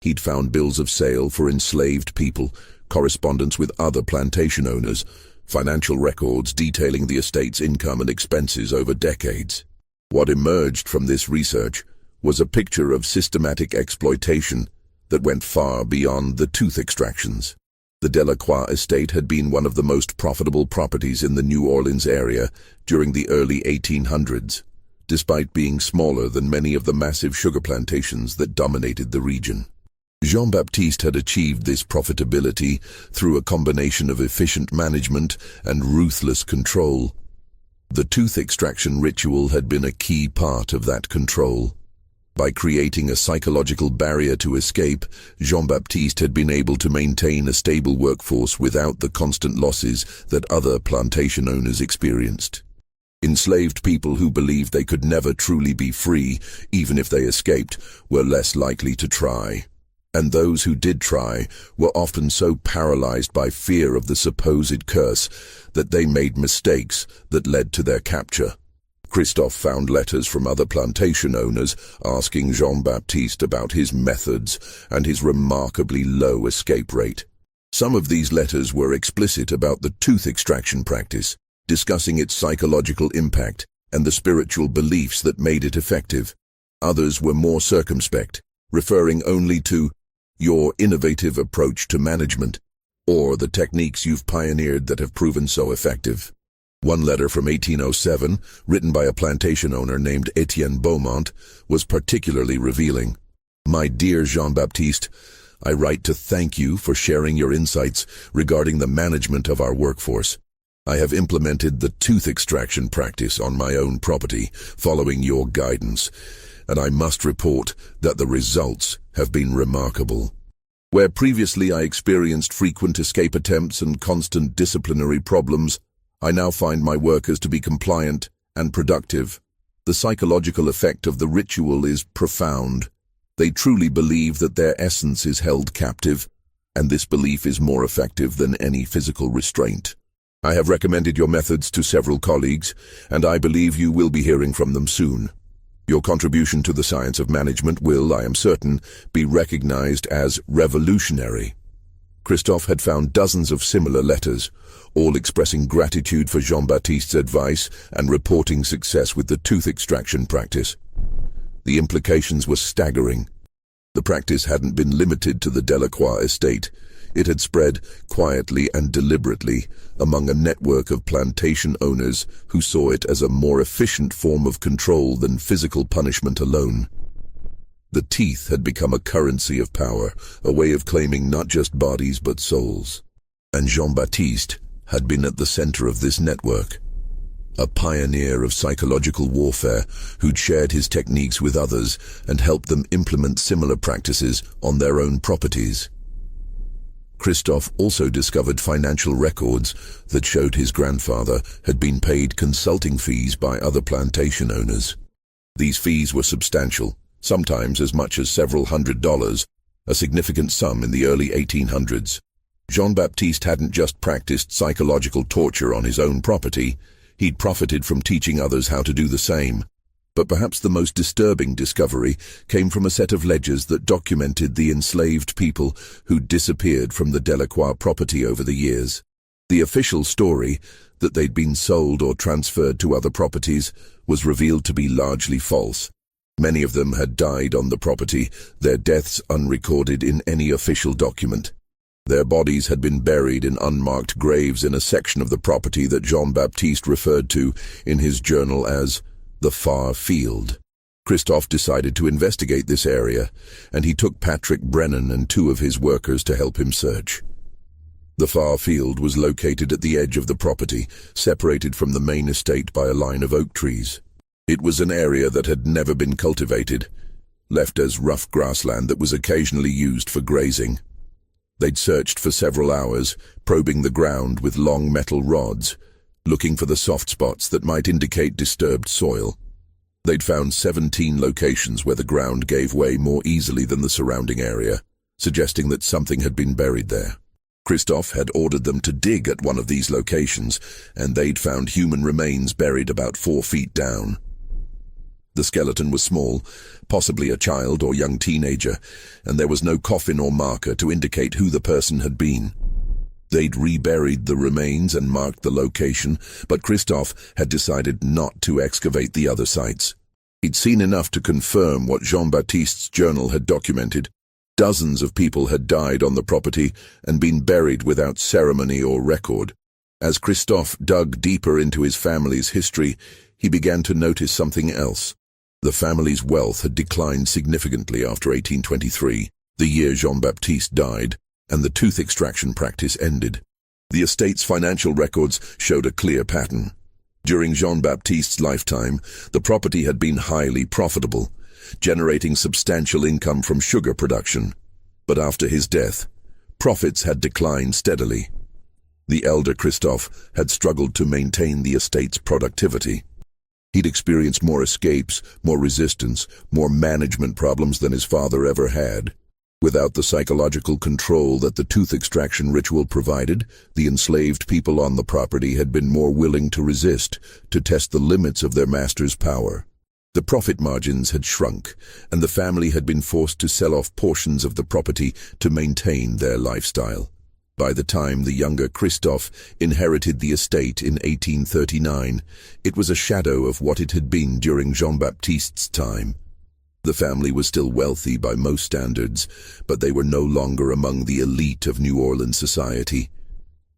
He'd found bills of sale for enslaved people, correspondence with other plantation owners, financial records detailing the estate's income and expenses over decades. What emerged from this research was a picture of systematic exploitation that went far beyond the tooth extractions. The Delacroix estate had been one of the most profitable properties in the New Orleans area during the early 1800s, despite being smaller than many of the massive sugar plantations that dominated the region. Jean-Baptiste had achieved this profitability through a combination of efficient management and ruthless control. The tooth extraction ritual had been a key part of that control. By creating a psychological barrier to escape, Jean-Baptiste had been able to maintain a stable workforce without the constant losses that other plantation owners experienced. Enslaved people who believed they could never truly be free, even if they escaped, were less likely to try. And those who did try were often so paralyzed by fear of the supposed curse that they made mistakes that led to their capture. Christophe found letters from other plantation owners asking Jean-Baptiste about his methods and his remarkably low escape rate. Some of these letters were explicit about the tooth extraction practice, discussing its psychological impact and the spiritual beliefs that made it effective. Others were more circumspect, referring only to your innovative approach to management or the techniques you've pioneered that have proven so effective. One letter from 1807, written by a plantation owner named Etienne Beaumont, was particularly revealing. My dear Jean-Baptiste, I write to thank you for sharing your insights regarding the management of our workforce. I have implemented the tooth extraction practice on my own property, following your guidance, and I must report that the results have been remarkable. Where previously I experienced frequent escape attempts and constant disciplinary problems, I now find my workers to be compliant and productive. The psychological effect of the ritual is profound. They truly believe that their essence is held captive, and this belief is more effective than any physical restraint. I have recommended your methods to several colleagues, and I believe you will be hearing from them soon. Your contribution to the science of management will, I am certain, be recognized as revolutionary. Christophe had found dozens of similar letters, all expressing gratitude for Jean-Baptiste's advice and reporting success with the tooth extraction practice. The implications were staggering. The practice hadn't been limited to the Delacroix estate. It had spread quietly and deliberately among a network of plantation owners who saw it as a more efficient form of control than physical punishment alone. The teeth had become a currency of power, a way of claiming not just bodies but souls. And Jean-Baptiste had been at the center of this network. A pioneer of psychological warfare who'd shared his techniques with others and helped them implement similar practices on their own properties. Christophe also discovered financial records that showed his grandfather had been paid consulting fees by other plantation owners. These fees were substantial, sometimes as much as several $100s, a significant sum in the early 1800s. Jean-Baptiste hadn't just practiced psychological torture on his own property, he'd profited from teaching others how to do the same. But perhaps the most disturbing discovery came from a set of ledgers that documented the enslaved people who'd disappeared from the Delacroix property over the years. The official story, that they'd been sold or transferred to other properties, was revealed to be largely false. Many of them had died on the property, their deaths unrecorded in any official document. Their bodies had been buried in unmarked graves in a section of the property that Jean-Baptiste referred to in his journal as the Far Field. Christophe decided to investigate this area, and he took Patrick Brennan and 2 of his workers to help him search. The Far Field was located at the edge of the property, separated from the main estate by a line of oak trees. It was an area that had never been cultivated, left as rough grassland that was occasionally used for grazing. They'd searched for several hours, probing the ground with long metal rods, looking for the soft spots that might indicate disturbed soil. They'd found 17 locations where the ground gave way more easily than the surrounding area. suggesting that something had been buried there. Christoph had ordered them to dig at one of these locations, and they'd found human remains buried about 4 feet down. The skeleton was small, possibly a child or young teenager, and there was no coffin or marker to indicate who the person had been. They'd reburied the remains and marked the location, but Christoph had decided not to excavate the other sites. He'd seen enough to confirm what Jean-Baptiste's journal had documented. Dozens of people had died on the property and been buried without ceremony or record. As Christoph dug deeper into his family's history, he began to notice something else. The family's wealth had declined significantly after 1823, the year Jean-Baptiste died, and the tooth extraction practice ended. The estate's financial records showed a clear pattern. During Jean-Baptiste's lifetime, the property had been highly profitable, generating substantial income from sugar production. But after his death, profits had declined steadily. The elder Christoph had struggled to maintain the estate's productivity. He'd experienced more escapes, more resistance, more management problems than his father ever had. Without the psychological control that the tooth extraction ritual provided, the enslaved people on the property had been more willing to resist, to test the limits of their master's power. The profit margins had shrunk, and the family had been forced to sell off portions of the property to maintain their lifestyle. By the time the younger Christoph inherited the estate in 1839, it was a shadow of what it had been during Jean-Baptiste's time. The family was still wealthy by most standards, but they were no longer among the elite of New Orleans society.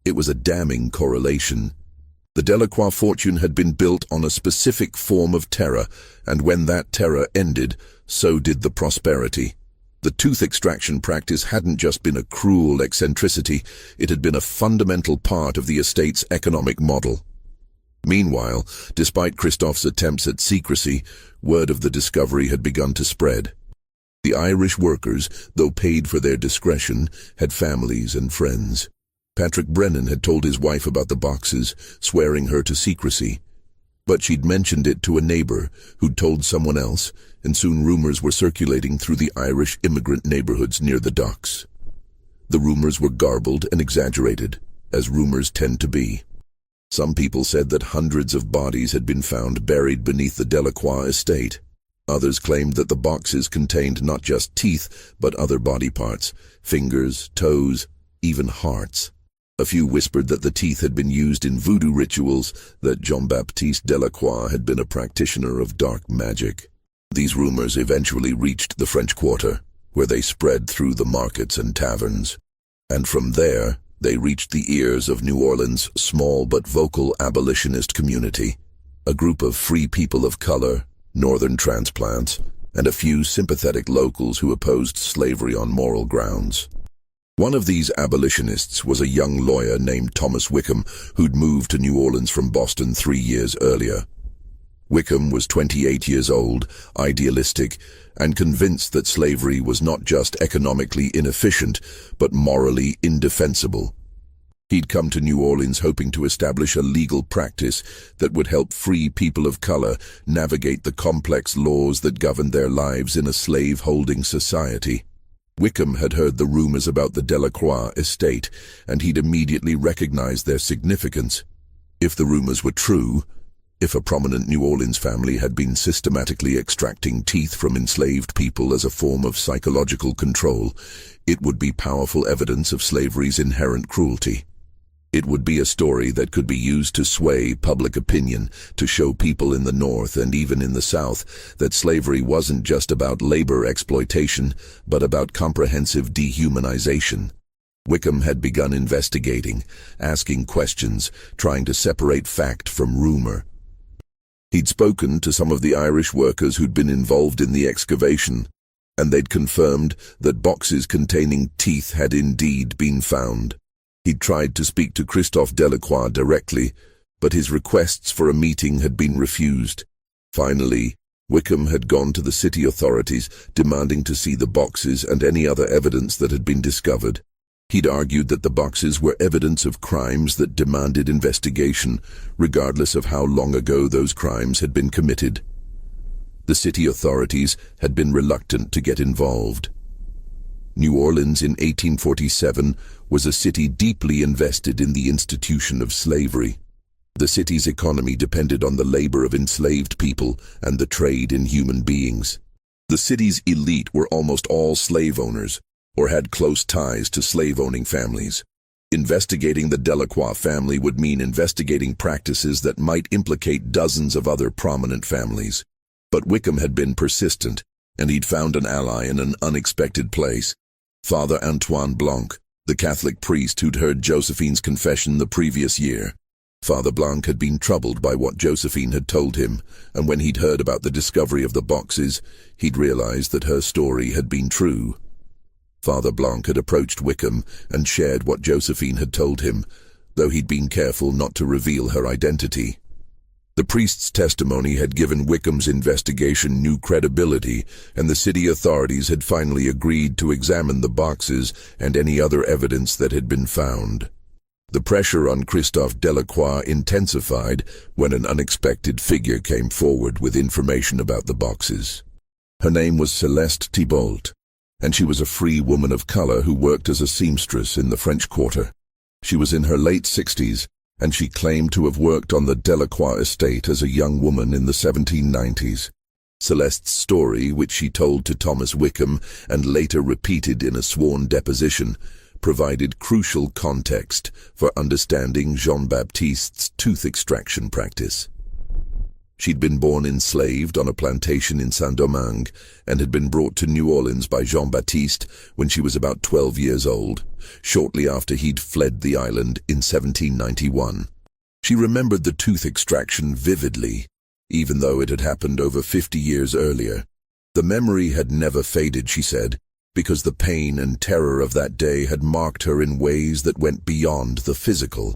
It was a damning correlation. The Delacroix fortune had been built on a specific form of terror, and when that terror ended, so did the prosperity. The tooth extraction practice hadn't just been a cruel eccentricity, it had been a fundamental part of the estate's economic model. Meanwhile, despite Christoph's attempts at secrecy, word of the discovery had begun to spread. The Irish workers, though paid for their discretion, had families and friends. Patrick Brennan had told his wife about the boxes, swearing her to secrecy. But she'd mentioned it to a neighbor, who'd told someone else, and soon rumors were circulating through the Irish immigrant neighborhoods near the docks. The rumors were garbled and exaggerated, as rumors tend to be. Some people said that hundreds of bodies had been found buried beneath the Delacroix estate. Others claimed that the boxes contained not just teeth, but other body parts, fingers, toes, even hearts. A few whispered that the teeth had been used in voodoo rituals, that Jean-Baptiste Delacroix had been a practitioner of dark magic. These rumors eventually reached the French Quarter, where they spread through the markets and taverns. And from there, they reached the ears of New Orleans' small but vocal abolitionist community, a group of free people of color, northern transplants, and a few sympathetic locals who opposed slavery on moral grounds. One of these abolitionists was a young lawyer named Thomas Wickham, who'd moved to New Orleans from Boston 3 years earlier. Wickham was 28 years old, idealistic, and convinced that slavery was not just economically inefficient, but morally indefensible. He'd come to New Orleans hoping to establish a legal practice that would help free people of color navigate the complex laws that governed their lives in a slave-holding society. Wickham had heard the rumors about the Delacroix estate, and he'd immediately recognized their significance. If the rumors were true, if a prominent New Orleans family had been systematically extracting teeth from enslaved people as a form of psychological control, it would be powerful evidence of slavery's inherent cruelty. It would be a story that could be used to sway public opinion, to show people in the North and even in the South that slavery wasn't just about labor exploitation, but about comprehensive dehumanization. Wickham had begun investigating, asking questions, trying to separate fact from rumor. He'd spoken to some of the Irish workers who'd been involved in the excavation, and they'd confirmed that boxes containing teeth had indeed been found. He'd tried to speak to Christophe Delacroix directly, but his requests for a meeting had been refused. Finally, Wickham had gone to the city authorities, demanding to see the boxes and any other evidence that had been discovered. He'd argued that the boxes were evidence of crimes that demanded investigation, regardless of how long ago those crimes had been committed. The city authorities had been reluctant to get involved. New Orleans in 1847 was a city deeply invested in the institution of slavery. The city's economy depended on the labor of enslaved people and the trade in human beings. The city's elite were almost all slave owners, or had close ties to slave-owning families. Investigating the Delacroix family would mean investigating practices that might implicate dozens of other prominent families. But Wickham had been persistent, and he'd found an ally in an unexpected place. Father Antoine Blanc, the Catholic priest who'd heard Josephine's confession the previous year. Father Blanc had been troubled by what Josephine had told him, and when he'd heard about the discovery of the boxes, he'd realized that her story had been true. Father Blanc had approached Wickham and shared what Josephine had told him, though he'd been careful not to reveal her identity. The priest's testimony had given Wickham's investigation new credibility, and the city authorities had finally agreed to examine the boxes and any other evidence that had been found. The pressure on Christophe Delacroix intensified when an unexpected figure came forward with information about the boxes. Her name was Celeste Thibault, and she was a free woman of color who worked as a seamstress in the French Quarter. She was in her late 60s, and she claimed to have worked on the Delacroix estate as a young woman in the 1790s. Celeste's story, which she told to Thomas Wickham and later repeated in a sworn deposition, provided crucial context for understanding Jean-Baptiste's tooth extraction practice. She'd been born enslaved on a plantation in Saint-Domingue and had been brought to New Orleans by Jean-Baptiste when she was about 12 years old, shortly after he'd fled the island in 1791. She remembered the tooth extraction vividly, even though it had happened over 50 years earlier. The memory had never faded, she said, because the pain and terror of that day had marked her in ways that went beyond the physical.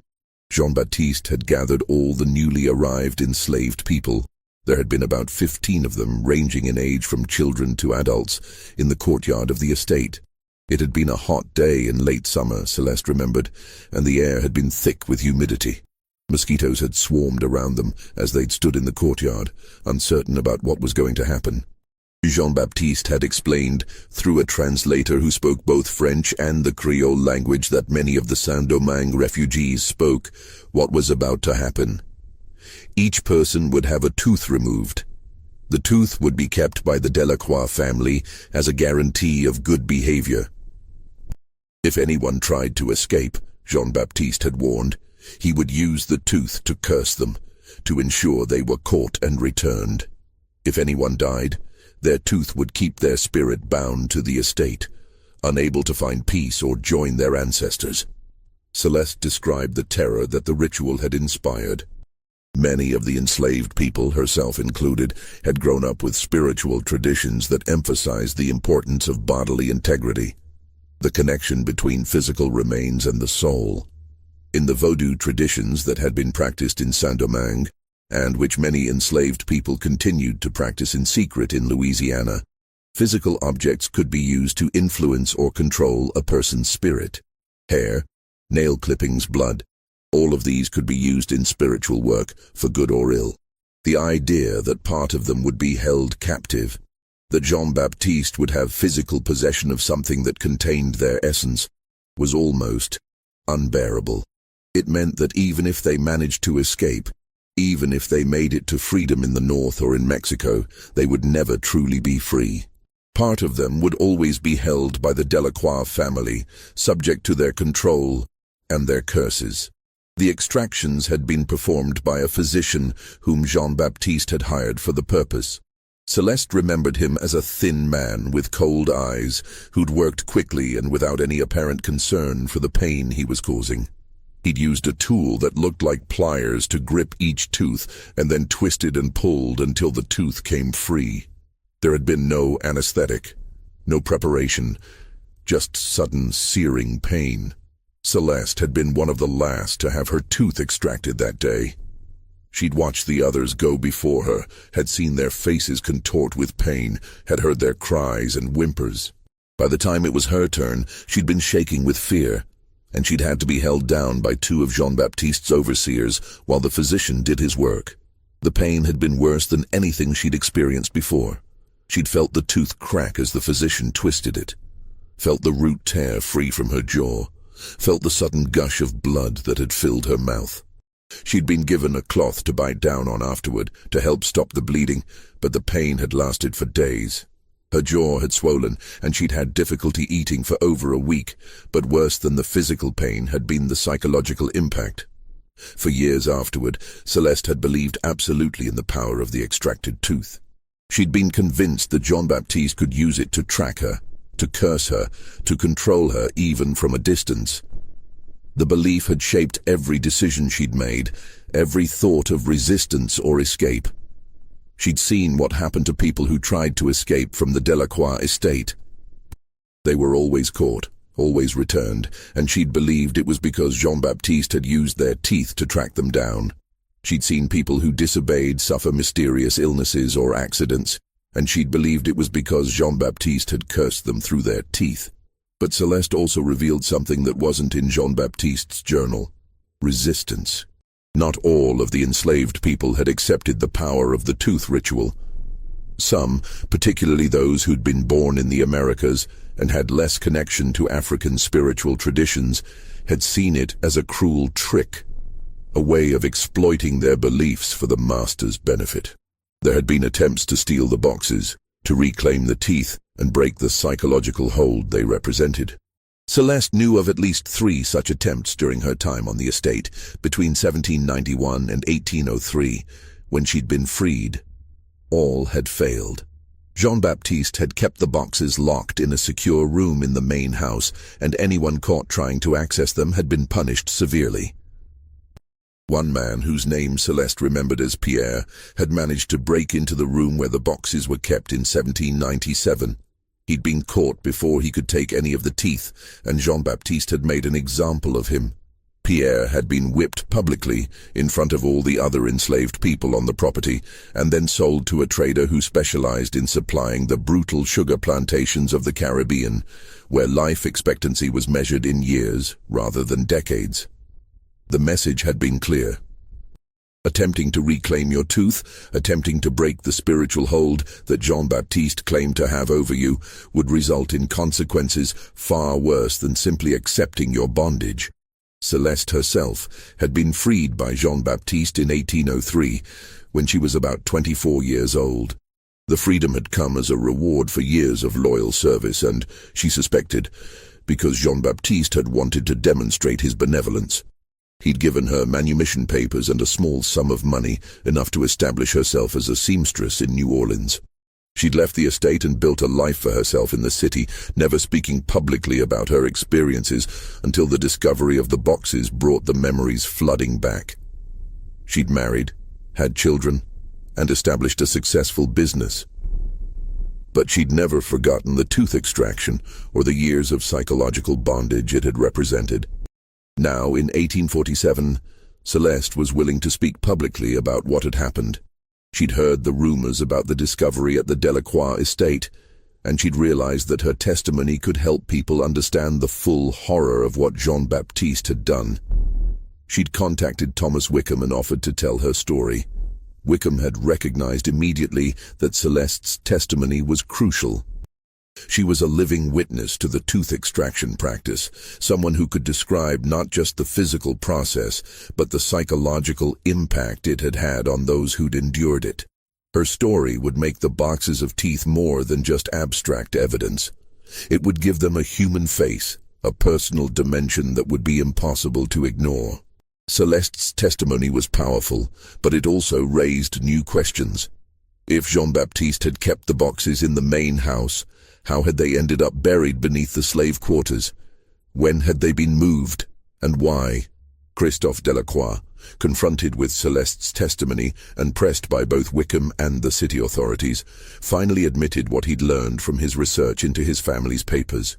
Jean-Baptiste had gathered all the newly arrived enslaved people. There had been about 15 of them, ranging in age from children to adults, in the courtyard of the estate. It had been a hot day in late summer, Celeste remembered, and the air had been thick with humidity. Mosquitoes had swarmed around them as they'd stood in the courtyard, uncertain about what was going to happen. Jean-Baptiste had explained, through a translator who spoke both French and the Creole language that many of the Saint-Domingue refugees spoke, what was about to happen. Each person would have a tooth removed. The tooth would be kept by the Delacroix family as a guarantee of good behavior. If anyone tried to escape, Jean-Baptiste had warned, he would use the tooth to curse them, to ensure they were caught and returned. If anyone died, their tooth would keep their spirit bound to the estate, unable to find peace or join their ancestors. Celeste described the terror that the ritual had inspired. Many of the enslaved people, herself included, had grown up with spiritual traditions that emphasized the importance of bodily integrity, the connection between physical remains and the soul. In the Vodou traditions that had been practiced in Saint-Domingue, and which many enslaved people continued to practice in secret in Louisiana, physical objects could be used to influence or control a person's spirit. Hair, nail clippings, blood, all of these could be used in spiritual work, for good or ill. The idea that part of them would be held captive, that Jean-Baptiste would have physical possession of something that contained their essence, was almost unbearable. It meant that even if they managed to escape, even if they made it to freedom in the north or in Mexico, they would never truly be free. Part of them would always be held by the Delacroix family, subject to their control and their curses. The extractions had been performed by a physician whom Jean-Baptiste had hired for the purpose. Celeste remembered him as a thin man with cold eyes who'd worked quickly and without any apparent concern for the pain he was causing. He'd used a tool that looked like pliers to grip each tooth and then twisted and pulled until the tooth came free. There had been no anesthetic, no preparation, just sudden searing pain. Celeste had been one of the last to have her tooth extracted that day. She'd watched the others go before her, had seen their faces contort with pain, had heard their cries and whimpers. By the time it was her turn, she'd been shaking with fear, and she'd had to be held down by two of Jean-Baptiste's overseers while the physician did his work. The pain had been worse than anything she'd experienced before. She'd felt the tooth crack as the physician twisted it. felt the root tear free from her jaw, felt the sudden gush of blood that had filled her mouth. She'd been given a cloth to bite down on afterward to help stop the bleeding, but the pain had lasted for days. Her jaw had swollen, and she'd had difficulty eating for over a week, but worse than the physical pain had been the psychological impact. For years afterward, Celeste had believed absolutely in the power of the extracted tooth. She'd been convinced that Jean-Baptiste could use it to track her, to curse her, to control her even from a distance. The belief had shaped every decision she'd made, every thought of resistance or escape. She'd seen what happened to people who tried to escape from the Delacroix estate. They were always caught, always returned, and she'd believed it was because Jean-Baptiste had used their teeth to track them down. She'd seen people who disobeyed suffer mysterious illnesses or accidents, and she'd believed it was because Jean-Baptiste had cursed them through their teeth. But Celeste also revealed something that wasn't in Jean-Baptiste's journal: resistance. Not all of the enslaved people had accepted the power of the tooth ritual. Some, particularly those who'd been born in the Americas and had less connection to African spiritual traditions, had seen it as a cruel trick, a way of exploiting their beliefs for the master's benefit. There had been attempts to steal the boxes, to reclaim the teeth, and break the psychological hold they represented. Celeste knew of at least 3 such attempts during her time on the estate, between 1791 and 1803, when she'd been freed. All had failed. Jean-Baptiste had kept the boxes locked in a secure room in the main house, and anyone caught trying to access them had been punished severely. One man, whose name Celeste remembered as Pierre, had managed to break into the room where the boxes were kept in 1797. He'd been caught before he could take any of the teeth, and Jean-Baptiste had made an example of him. Pierre had been whipped publicly in front of all the other enslaved people on the property, and then sold to a trader who specialized in supplying the brutal sugar plantations of the Caribbean, where life expectancy was measured in years rather than decades. The message had been clear. Attempting to reclaim your tooth, attempting to break the spiritual hold that Jean-Baptiste claimed to have over you, would result in consequences far worse than simply accepting your bondage. Celeste herself had been freed by Jean-Baptiste in 1803, when she was about 24 years old. The freedom had come as a reward for years of loyal service and, she suspected, because Jean-Baptiste had wanted to demonstrate his benevolence. He'd given her manumission papers and a small sum of money, enough to establish herself as a seamstress in New Orleans. She'd left the estate and built a life for herself in the city, never speaking publicly about her experiences until the discovery of the boxes brought the memories flooding back. She'd married, had children, and established a successful business. But she'd never forgotten the tooth extraction or the years of psychological bondage it had represented. Now, in 1847, Celeste was willing to speak publicly about what had happened. She'd heard the rumors about the discovery at the Delacroix estate, and she'd realized that her testimony could help people understand the full horror of what Jean-Baptiste had done. She'd contacted Thomas Wickham and offered to tell her story. Wickham had recognized immediately that Celeste's testimony was crucial. She was a living witness to the tooth extraction practice, someone who could describe not just the physical process, but the psychological impact it had had on those who'd endured it. Her story would make the boxes of teeth more than just abstract evidence. It would give them a human face, a personal dimension that would be impossible to ignore. Celeste's testimony was powerful, but it also raised new questions. If Jean-Baptiste had kept the boxes in the main house, how had they ended up buried beneath the slave quarters? When had they been moved, and why? Christophe Delacroix, confronted with Celeste's testimony and pressed by both Wickham and the city authorities, finally admitted what he'd learned from his research into his family's papers.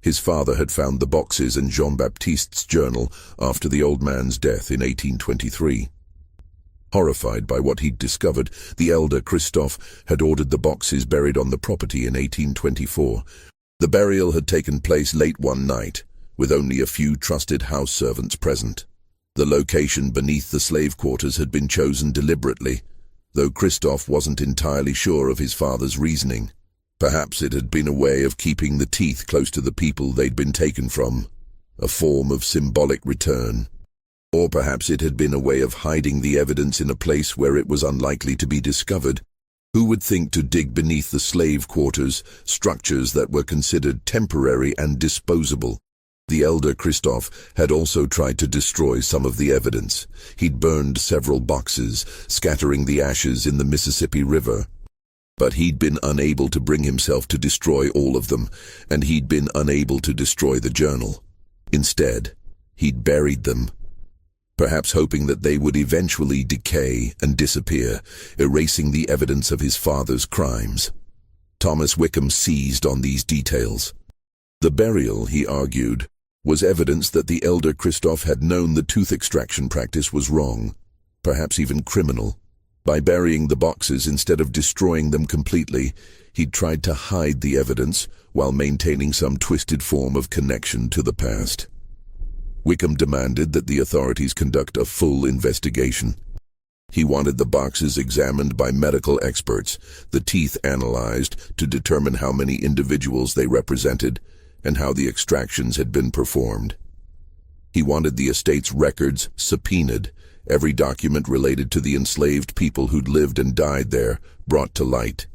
His father had found the boxes in Jean-Baptiste's journal after the old man's death in 1823. Horrified by what he'd discovered, the elder Christophe had ordered the boxes buried on the property in 1824. The burial had taken place late one night, with only a few trusted house servants present. The location beneath the slave quarters had been chosen deliberately, though Christophe wasn't entirely sure of his father's reasoning. Perhaps it had been a way of keeping the teeth close to the people they'd been taken from, a form of symbolic return. Or perhaps it had been a way of hiding the evidence in a place where it was unlikely to be discovered. Who would think to dig beneath the slave quarters, structures that were considered temporary and disposable? The elder Christoph had also tried to destroy some of the evidence. He'd burned several boxes, scattering the ashes in the Mississippi River. But he'd been unable to bring himself to destroy all of them, and he'd been unable to destroy the journal. Instead, he'd buried them, perhaps hoping that they would eventually decay and disappear, erasing the evidence of his father's crimes. Thomas Wickham seized on these details. The burial, he argued, was evidence that the elder Christoph had known the tooth extraction practice was wrong, perhaps even criminal. By burying the boxes instead of destroying them completely, he'd tried to hide the evidence while maintaining some twisted form of connection to the past. Wickham demanded that the authorities conduct a full investigation. He wanted the boxes examined by medical experts, the teeth analyzed to determine how many individuals they represented and how the extractions had been performed. He wanted the estate's records subpoenaed, every document related to the enslaved people who'd lived and died there brought to light.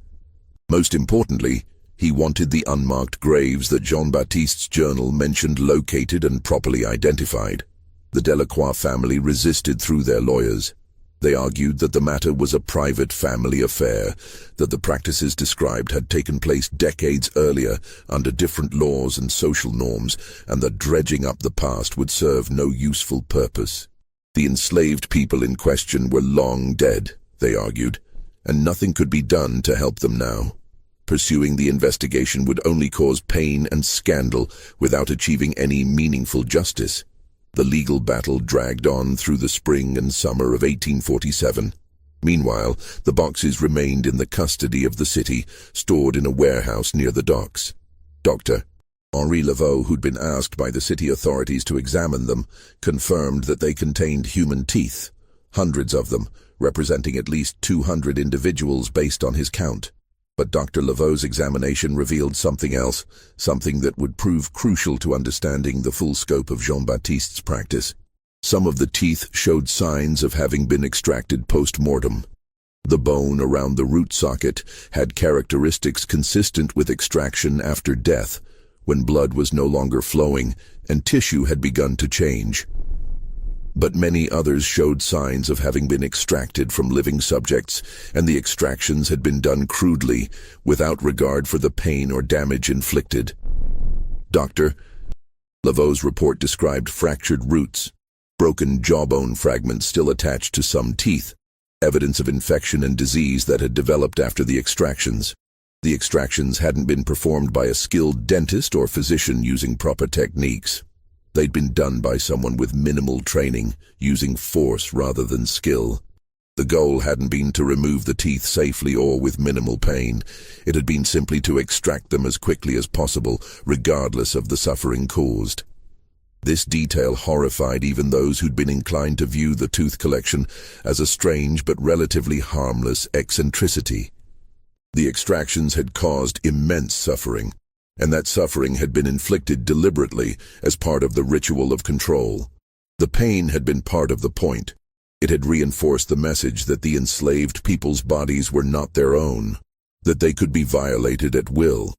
Most importantly, he wanted the unmarked graves that Jean-Baptiste's journal mentioned located and properly identified. The Delacroix family resisted through their lawyers. They argued that the matter was a private family affair, that the practices described had taken place decades earlier under different laws and social norms, and that dredging up the past would serve no useful purpose. The enslaved people in question were long dead, they argued, and nothing could be done to help them now. Pursuing the investigation would only cause pain and scandal without achieving any meaningful justice. The legal battle dragged on through the spring and summer of 1847. Meanwhile, the boxes remained in the custody of the city, stored in a warehouse near the docks. Dr. Henri Laveau, who'd been asked by the city authorities to examine them, confirmed that they contained human teeth, hundreds of them, representing at least 200 individuals based on his count. But Dr. Laveau's examination revealed something else, something that would prove crucial to understanding the full scope of Jean-Baptiste's practice. Some of the teeth showed signs of having been extracted post-mortem. The bone around the root socket had characteristics consistent with extraction after death, when blood was no longer flowing and tissue had begun to change. But many others showed signs of having been extracted from living subjects, and the extractions had been done crudely, without regard for the pain or damage inflicted. Dr. Laveau's report described fractured roots, broken jawbone fragments still attached to some teeth, evidence of infection and disease that had developed after the extractions. The extractions hadn't been performed by a skilled dentist or physician using proper techniques. They'd been done by someone with minimal training, using force rather than skill. The goal hadn't been to remove the teeth safely or with minimal pain. It had been simply to extract them as quickly as possible, regardless of the suffering caused. This detail horrified even those who'd been inclined to view the tooth collection as a strange but relatively harmless eccentricity. The extractions had caused immense suffering, and that suffering had been inflicted deliberately as part of the ritual of control. The pain had been part of the point. It had reinforced the message that the enslaved people's bodies were not their own, that they could be violated at will,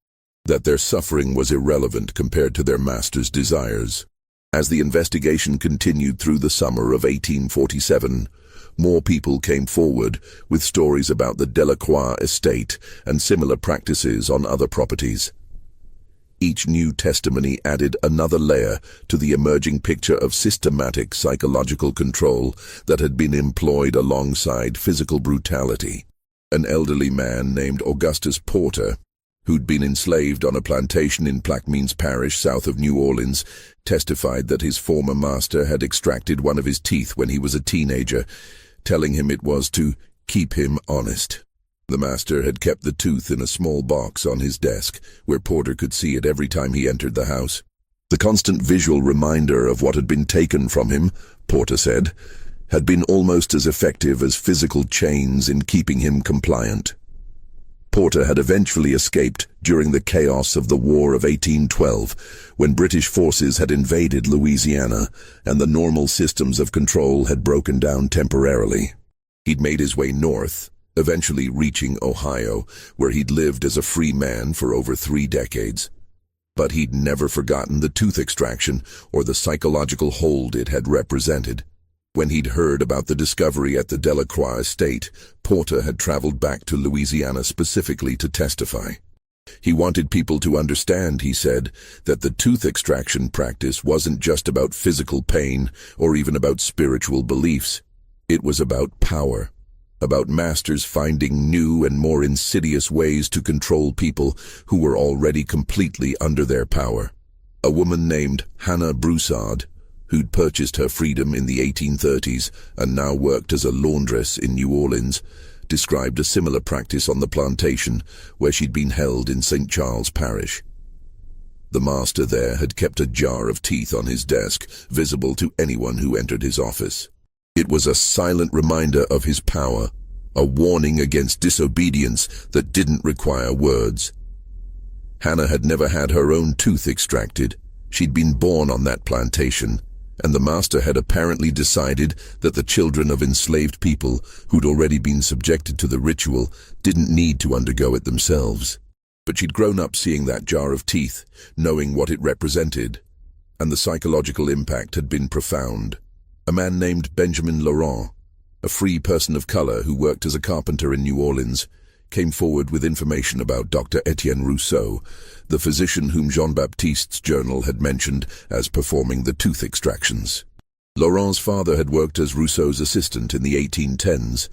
that their suffering was irrelevant compared to their master's desires. As the investigation continued through the summer of 1847, more people came forward with stories about the Delacroix estate and similar practices on other properties. Each new testimony added another layer to the emerging picture of systematic psychological control that had been employed alongside physical brutality. An elderly man named Augustus Porter, who'd been enslaved on a plantation in Plaquemines Parish south of New Orleans, testified that his former master had extracted one of his teeth when he was a teenager, telling him it was to keep him honest. The master had kept the tooth in a small box on his desk, where Porter could see it every time he entered the house. The constant visual reminder of what had been taken from him, Porter said, had been almost as effective as physical chains in keeping him compliant. Porter had eventually escaped during the chaos of the War of 1812, when British forces had invaded Louisiana and the normal systems of control had broken down temporarily. He'd made his way north, eventually reaching Ohio, where he'd lived as a free man for over 3 decades. But he'd never forgotten the tooth extraction or the psychological hold it had represented. When he'd heard about the discovery at the Delacroix estate, Porter had traveled back to Louisiana specifically to testify. He wanted people to understand, he said, that the tooth extraction practice wasn't just about physical pain or even about spiritual beliefs. It was about power, about masters finding new and more insidious ways to control people who were already completely under their power. A woman named Hannah Broussard, who'd purchased her freedom in the 1830s and now worked as a laundress in New Orleans, described a similar practice on the plantation where she'd been held in St. Charles Parish. The master there had kept a jar of teeth on his desk, visible to anyone who entered his office. It was a silent reminder of his power, a warning against disobedience that didn't require words. Hannah had never had her own tooth extracted. She'd been born on that plantation, and the master had apparently decided that the children of enslaved people who'd already been subjected to the ritual didn't need to undergo it themselves. But she'd grown up seeing that jar of teeth, knowing what it represented, and the psychological impact had been profound. A man named Benjamin Laurent, a free person of color who worked as a carpenter in New Orleans, came forward with information about Dr. Etienne Rousseau, the physician whom Jean-Baptiste's journal had mentioned as performing the tooth extractions. Laurent's father had worked as Rousseau's assistant in the 1810s,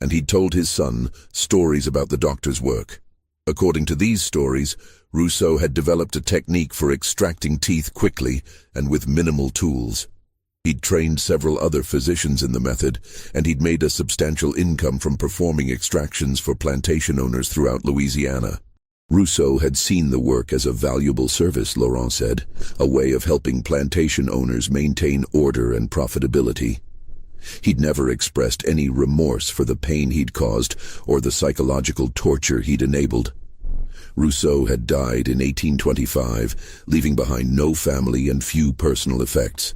and he'd told his son stories about the doctor's work. According to these stories, Rousseau had developed a technique for extracting teeth quickly and with minimal tools. He'd trained several other physicians in the method, and he'd made a substantial income from performing extractions for plantation owners throughout Louisiana. Rousseau had seen the work as a valuable service, Laurent said, a way of helping plantation owners maintain order and profitability. He'd never expressed any remorse for the pain he'd caused or the psychological torture he'd enabled. Rousseau had died in 1825, leaving behind no family and few personal effects.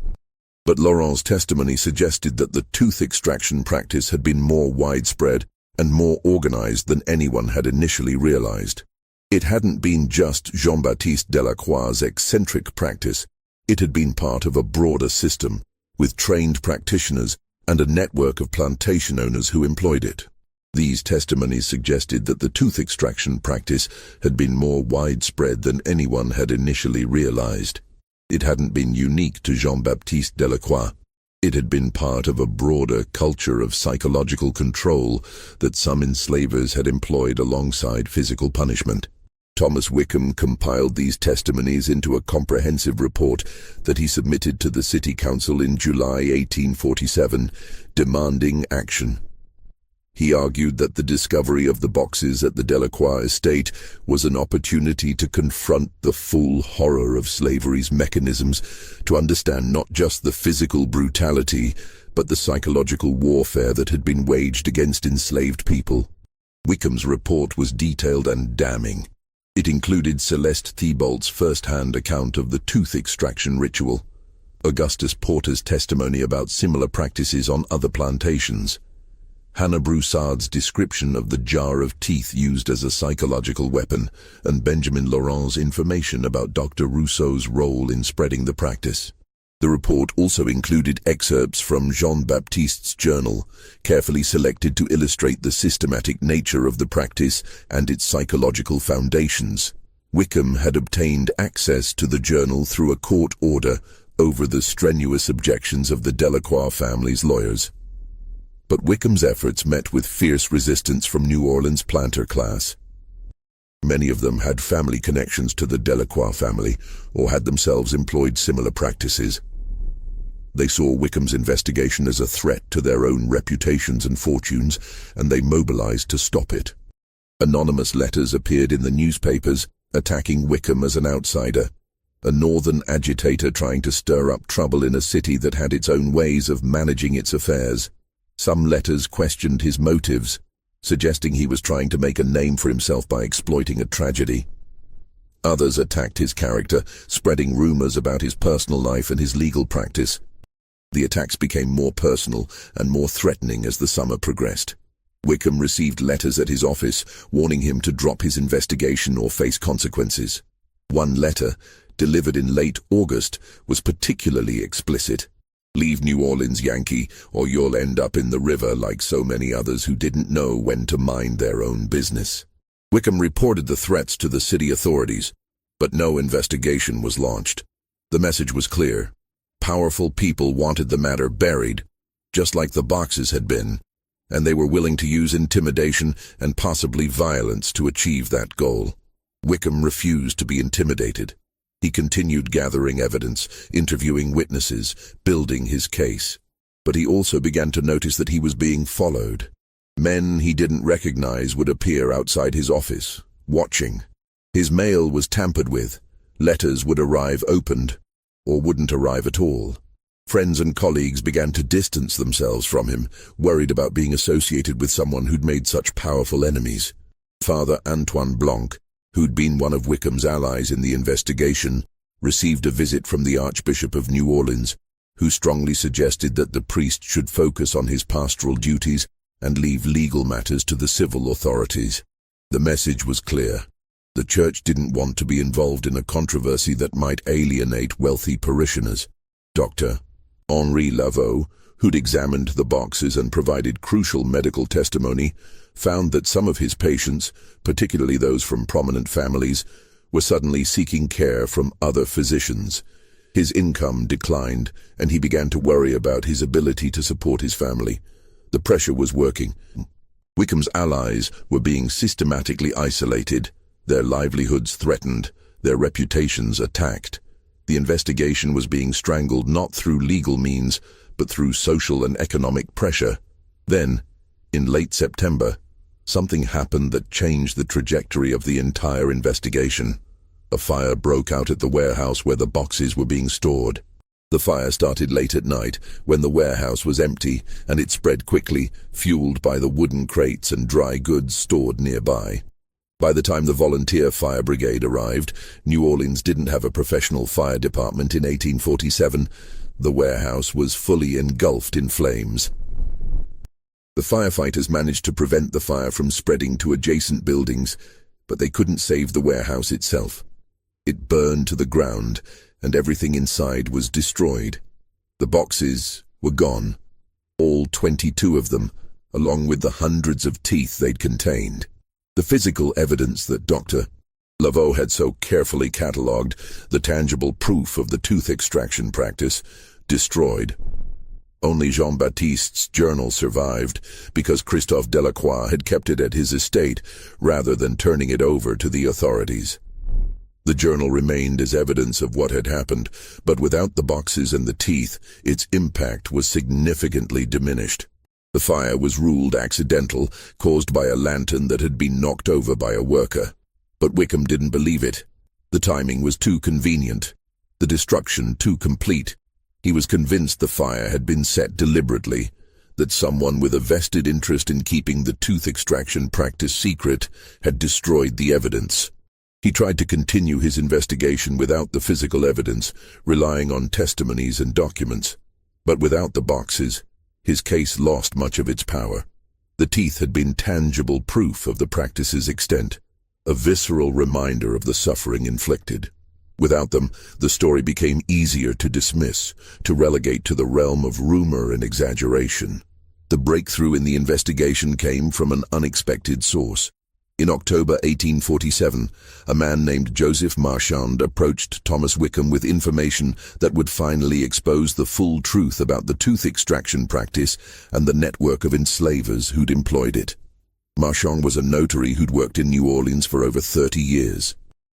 But Laurent's testimony suggested that the tooth extraction practice had been more widespread and more organized than anyone had initially realized. It hadn't been just Jean-Baptiste Delacroix's eccentric practice. It had been part of a broader system, with trained practitioners and a network of plantation owners who employed it. These testimonies suggested that the tooth extraction practice had been more widespread than anyone had initially realized. It hadn't been unique to Jean-Baptiste Delacroix. It had been part of a broader culture of psychological control that some enslavers had employed alongside physical punishment. Thomas Wickham compiled these testimonies into a comprehensive report that he submitted to the City Council in July 1847, demanding action. He argued that the discovery of the boxes at the Delacroix estate was an opportunity to confront the full horror of slavery's mechanisms, to understand not just the physical brutality, but the psychological warfare that had been waged against enslaved people. Wickham's report was detailed and damning. It included Celeste Thibault's first-hand account of the tooth extraction ritual, Augustus Porter's testimony about similar practices on other plantations, Hannah Broussard's description of the jar of teeth used as a psychological weapon, and Benjamin Laurent's information about Dr. Rousseau's role in spreading the practice. The report also included excerpts from Jean-Baptiste's journal, carefully selected to illustrate the systematic nature of the practice and its psychological foundations. Wickham had obtained access to the journal through a court order over the strenuous objections of the Delacroix family's lawyers. But Wickham's efforts met with fierce resistance from New Orleans planter class. Many of them had family connections to the Delacroix family or had themselves employed similar practices. They saw Wickham's investigation as a threat to their own reputations and fortunes, and they mobilized to stop it. Anonymous letters appeared in the newspapers, attacking Wickham as an outsider, a northern agitator trying to stir up trouble in a city that had its own ways of managing its affairs. Some letters questioned his motives, suggesting he was trying to make a name for himself by exploiting a tragedy. Others attacked his character, spreading rumors about his personal life and his legal practice. The attacks became more personal and more threatening as the summer progressed. Wickham received letters at his office warning him to drop his investigation or face consequences. One letter, delivered in late August, was particularly explicit. "Leave New Orleans, Yankee, or you'll end up in the river like so many others who didn't know when to mind their own business." Wickham reported the threats to the city authorities, but no investigation was launched. The message was clear. Powerful people wanted the matter buried, just like the boxes had been, and they were willing to use intimidation and possibly violence to achieve that goal. Wickham refused to be intimidated. He continued gathering evidence, interviewing witnesses, building his case. But he also began to notice that he was being followed. Men he didn't recognize would appear outside his office, watching. His mail was tampered with. Letters would arrive opened, or wouldn't arrive at all. Friends and colleagues began to distance themselves from him, worried about being associated with someone who'd made such powerful enemies. Father Antoine Blanc, who'd been one of Wickham's allies in the investigation, received a visit from the Archbishop of New Orleans, who strongly suggested that the priest should focus on his pastoral duties and leave legal matters to the civil authorities. The message was clear. The church didn't want to be involved in a controversy that might alienate wealthy parishioners. Dr. Henri Laveau, who'd examined the boxes and provided crucial medical testimony, found that some of his patients, particularly those from prominent families, were suddenly seeking care from other physicians. His income declined, and he began to worry about his ability to support his family. The pressure was working. Wickham's allies were being systematically isolated, their livelihoods threatened, their reputations attacked. The investigation was being strangled not through legal means, but through social and economic pressure. Then, in late September, something happened that changed the trajectory of the entire investigation. A fire broke out at the warehouse where the boxes were being stored. The fire started late at night, when the warehouse was empty, and it spread quickly, fueled by the wooden crates and dry goods stored nearby. By the time the volunteer fire brigade arrived, New Orleans didn't have a professional fire department in 1847. The warehouse was fully engulfed in flames. The firefighters managed to prevent the fire from spreading to adjacent buildings, but they couldn't save the warehouse itself. It burned to the ground, and everything inside was destroyed. The boxes were gone, all 22 of them, along with the hundreds of teeth they'd contained. The physical evidence that Dr. Laveau had so carefully catalogued, the tangible proof of the tooth extraction practice, destroyed. Only Jean-Baptiste's journal survived, because Christophe Delacroix had kept it at his estate, rather than turning it over to the authorities. The journal remained as evidence of what had happened, but without the boxes and the teeth, its impact was significantly diminished. The fire was ruled accidental, caused by a lantern that had been knocked over by a worker. But Wickham didn't believe it. The timing was too convenient, the destruction too complete. He was convinced the fire had been set deliberately, that someone with a vested interest in keeping the tooth extraction practice secret had destroyed the evidence. He tried to continue his investigation without the physical evidence, relying on testimonies and documents. But without the boxes, his case lost much of its power. The teeth had been tangible proof of the practice's extent, a visceral reminder of the suffering inflicted. Without them, the story became easier to dismiss, to relegate to the realm of rumor and exaggeration. The breakthrough in the investigation came from an unexpected source. In October 1847, a man named Joseph Marchand approached Thomas Wickham with information that would finally expose the full truth about the tooth extraction practice and the network of enslavers who'd employed it. Marchand was a notary who'd worked in New Orleans for over 30 years.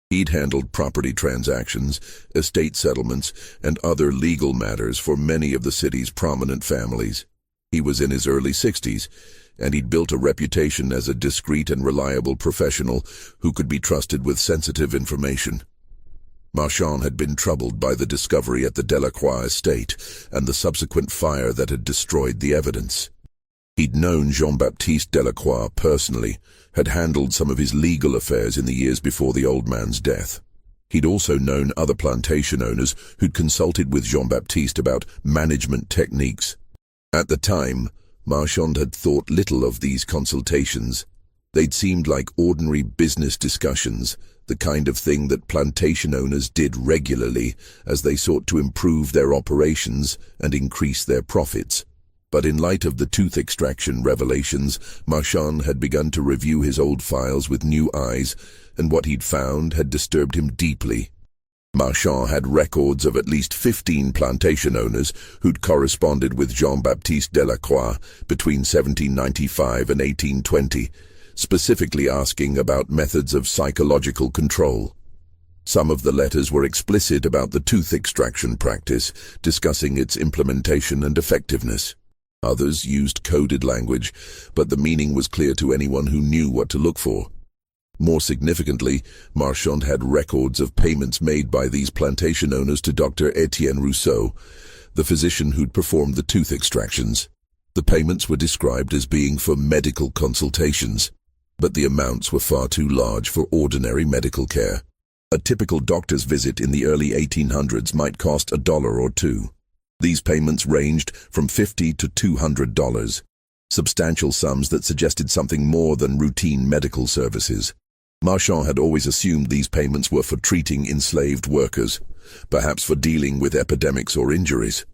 He'd handled property transactions, estate settlements, and other legal matters for many of the city's prominent families. He was in his early 60s, and he'd built a reputation as a discreet and reliable professional who could be trusted with sensitive information. Marchand had been troubled by the discovery at the Delacroix estate and the subsequent fire that had destroyed the evidence. He'd known Jean-Baptiste Delacroix personally, had handled some of his legal affairs in the years before the old man's death. He'd also known other plantation owners who'd consulted with Jean-Baptiste about management techniques. At the time, Marchand had thought little of these consultations. They'd seemed like ordinary business discussions, the kind of thing that plantation owners did regularly as they sought to improve their operations and increase their profits. But in light of the tooth extraction revelations, Marchand had begun to review his old files with new eyes, and what he'd found had disturbed him deeply. Marchand had records of at least 15 plantation owners who'd corresponded with Jean-Baptiste Delacroix between 1795 and 1820, specifically asking about methods of psychological control. Some of the letters were explicit about the tooth extraction practice, discussing its implementation and effectiveness. Others used coded language, but the meaning was clear to anyone who knew what to look for. More significantly, Marchand had records of payments made by these plantation owners to Dr. Etienne Rousseau, the physician who'd performed the tooth extractions. The payments were described as being for medical consultations, but the amounts were far too large for ordinary medical care. A typical doctor's visit in the early 1800s might cost $1 or $2. These payments ranged from $50 to $200, substantial sums that suggested something more than routine medical services. Marchand had always assumed these payments were for treating enslaved workers, perhaps for dealing with epidemics or injuries.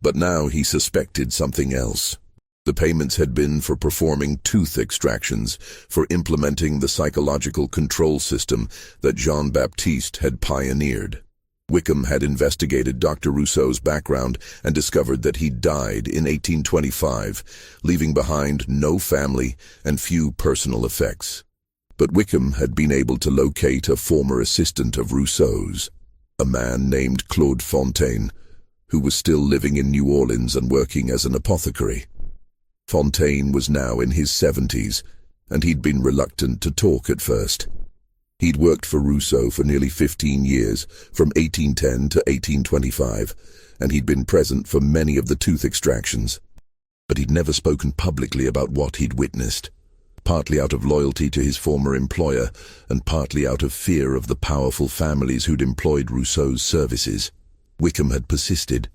But now he suspected something else. The payments had been for performing tooth extractions, for implementing the psychological control system that Jean-Baptiste had pioneered. Wickham had investigated Dr. Rousseau's background and discovered that he died in 1825, leaving behind no family and few personal effects. But Wickham had been able to locate a former assistant of Rousseau's, a man named Claude Fontaine, who was still living in New Orleans and working as an apothecary. Fontaine was now in his 70s, and he'd been reluctant to talk at first. He'd worked for Rousseau for nearly 15 years, from 1810 to 1825, and he'd been present for many of the tooth extractions. But he'd never spoken publicly about what he'd witnessed, partly out of loyalty to his former employer, and partly out of fear of the powerful families who'd employed Rousseau's services. Wickham had persisted,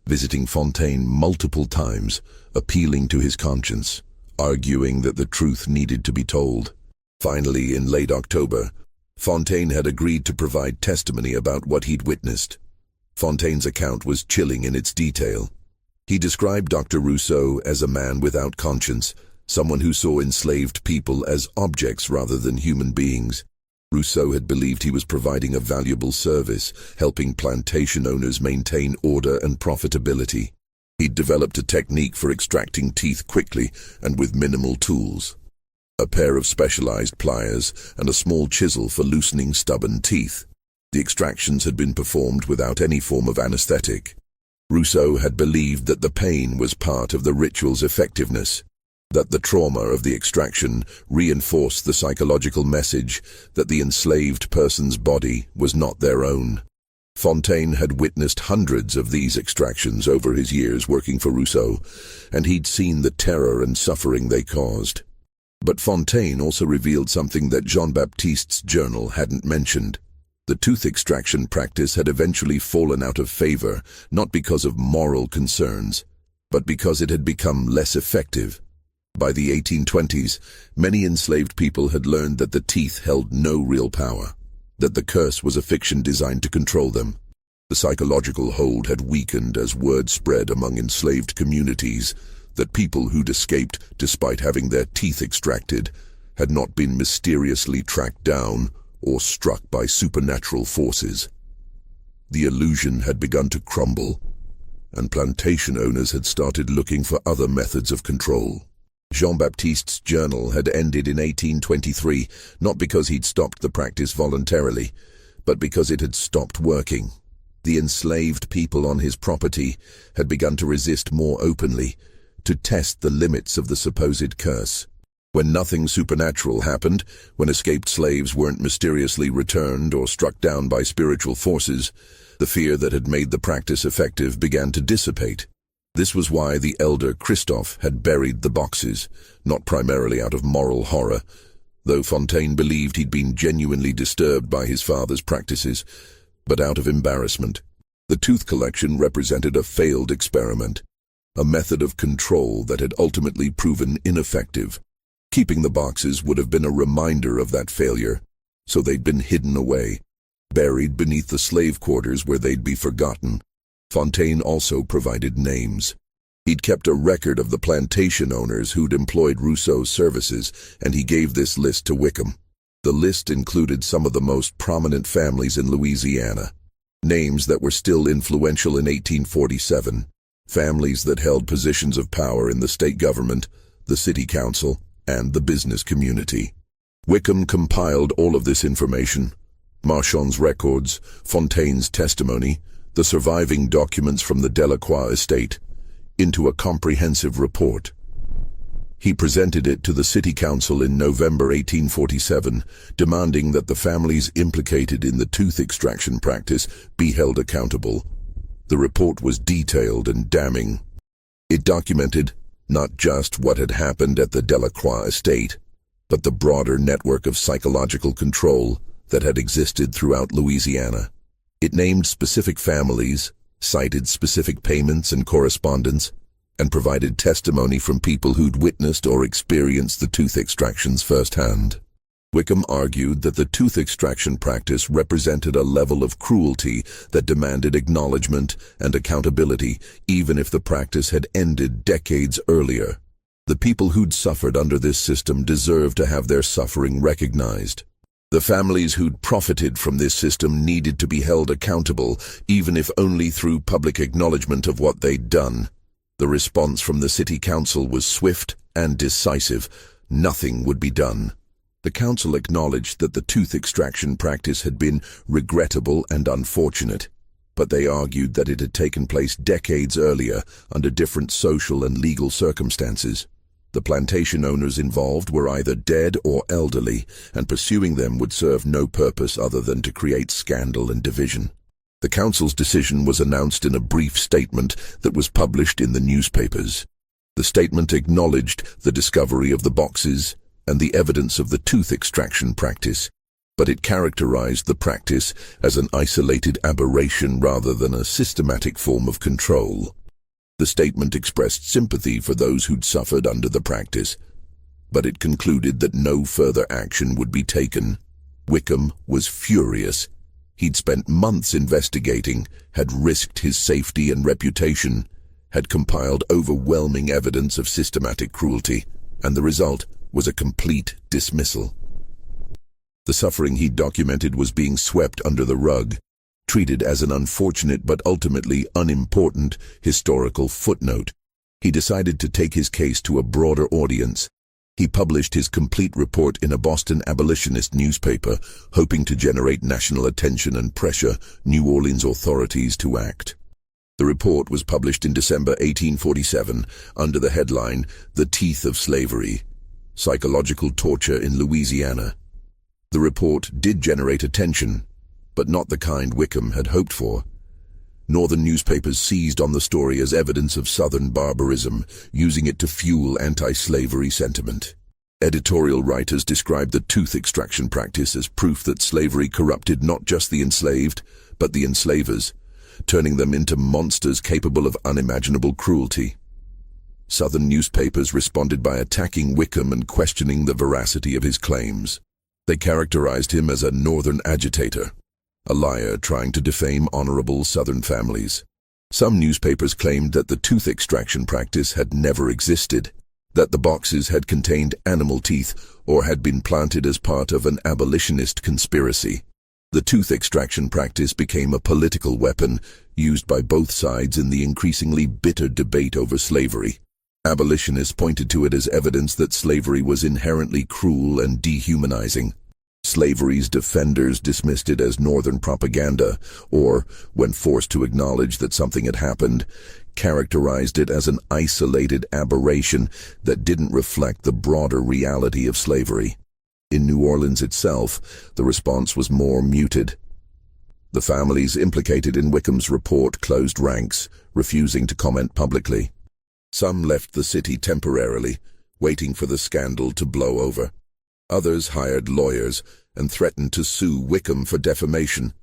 visiting Fontaine multiple times, appealing to his conscience, arguing that the truth needed to be told. Finally, in late October, Fontaine had agreed to provide testimony about what he'd witnessed. Fontaine's account was chilling in its detail. He described Dr. Rousseau as a man without conscience, someone who saw enslaved people as objects rather than human beings. Rousseau had believed he was providing a valuable service, helping plantation owners maintain order and profitability. He'd developed a technique for extracting teeth quickly and with minimal tools. A pair of specialized pliers and a small chisel for loosening stubborn teeth. The extractions had been performed without any form of anesthetic. Rousseau had believed that the pain was part of the ritual's effectiveness, that the trauma of the extraction reinforced the psychological message that the enslaved person's body was not their own. Fontaine had witnessed hundreds of these extractions over his years working for Rousseau, and he'd seen the terror and suffering they caused. But Fontaine also revealed something that Jean-Baptiste's journal hadn't mentioned. The tooth extraction practice had eventually fallen out of favor, not because of moral concerns, but because it had become less effective. By the 1820s, many enslaved people had learned that the teeth held no real power, that the curse was a fiction designed to control them. The psychological hold had weakened as word spread among enslaved communities that people who'd escaped despite having their teeth extracted had not been mysteriously tracked down or struck by supernatural forces. The illusion had begun to crumble, and plantation owners had started looking for other methods of control. Jean-Baptiste's journal had ended in 1823, not because he'd stopped the practice voluntarily, but because it had stopped working. The enslaved people on his property had begun to resist more openly, to test the limits of the supposed curse. When nothing supernatural happened, when escaped slaves weren't mysteriously returned or struck down by spiritual forces, the fear that had made the practice effective began to dissipate. This was why the elder Christophe had buried the boxes, not primarily out of moral horror, though Fontaine believed he'd been genuinely disturbed by his father's practices, but out of embarrassment. The tooth collection represented a failed experiment, a method of control that had ultimately proven ineffective. Keeping the boxes would have been a reminder of that failure, so they'd been hidden away, buried beneath the slave quarters where they'd be forgotten. Fontaine also provided names. He'd kept a record of the plantation owners who'd employed Rousseau's services, and he gave this list to Wickham. The list included some of the most prominent families in Louisiana, names that were still influential in 1847, families that held positions of power in the state government, the city council, and the business community. Wickham compiled all of this information, Marchand's records, Fontaine's testimony, the surviving documents from the Delacroix estate, into a comprehensive report. He presented it to the city council in November 1847, demanding that the families implicated in the tooth extraction practice be held accountable. The report was detailed and damning. It documented not just what had happened at the Delacroix estate, but the broader network of psychological control that had existed throughout Louisiana. It named specific families, cited specific payments and correspondence, and provided testimony from people who'd witnessed or experienced the tooth extractions firsthand. Wickham argued that the tooth extraction practice represented a level of cruelty that demanded acknowledgement and accountability, even if the practice had ended decades earlier. The people who'd suffered under this system deserved to have their suffering recognized. The families who'd profited from this system needed to be held accountable, even if only through public acknowledgement of what they'd done. The response from the city council was swift and decisive. Nothing would be done. The council acknowledged that the tooth extraction practice had been regrettable and unfortunate, but they argued that it had taken place decades earlier under different social and legal circumstances. The plantation owners involved were either dead or elderly, and pursuing them would serve no purpose other than to create scandal and division. The council's decision was announced in a brief statement that was published in the newspapers. The statement acknowledged the discovery of the boxes and the evidence of the tooth extraction practice, but it characterized the practice as an isolated aberration rather than a systematic form of control. The statement expressed sympathy for those who'd suffered under the practice, but it concluded that no further action would be taken. Wickham was furious. He'd spent months investigating, had risked his safety and reputation, had compiled overwhelming evidence of systematic cruelty, and the result was a complete dismissal. The suffering he'd documented was being swept under the rug, treated as an unfortunate but ultimately unimportant historical footnote. He decided to take his case to a broader audience. He published his complete report in a Boston abolitionist newspaper, hoping to generate national attention and pressure New Orleans authorities to act. The report was published in December 1847 under the headline, "The Teeth of Slavery: Psychological Torture in Louisiana." The report did generate attention, but not the kind Wickham had hoped for. Northern newspapers seized on the story as evidence of Southern barbarism, using it to fuel anti-slavery sentiment. Editorial writers described the tooth extraction practice as proof that slavery corrupted not just the enslaved, but the enslavers, turning them into monsters capable of unimaginable cruelty. Southern newspapers responded by attacking Wickham and questioning the veracity of his claims. They characterized him as a Northern agitator, a liar trying to defame honorable Southern families. Some newspapers claimed that the tooth extraction practice had never existed, that the boxes had contained animal teeth or had been planted as part of an abolitionist conspiracy. The tooth extraction practice became a political weapon used by both sides in the increasingly bitter debate over slavery. Abolitionists pointed to it as evidence that slavery was inherently cruel and dehumanizing. Slavery's defenders dismissed it as Northern propaganda, or, when forced to acknowledge that something had happened, characterized it as an isolated aberration that didn't reflect the broader reality of slavery. In New Orleans itself, the response was more muted. The families implicated in Wickham's report closed ranks, refusing to comment publicly. Some left the city temporarily, waiting for the scandal to blow over. Others hired lawyers and threatened to sue Wickham for defamation,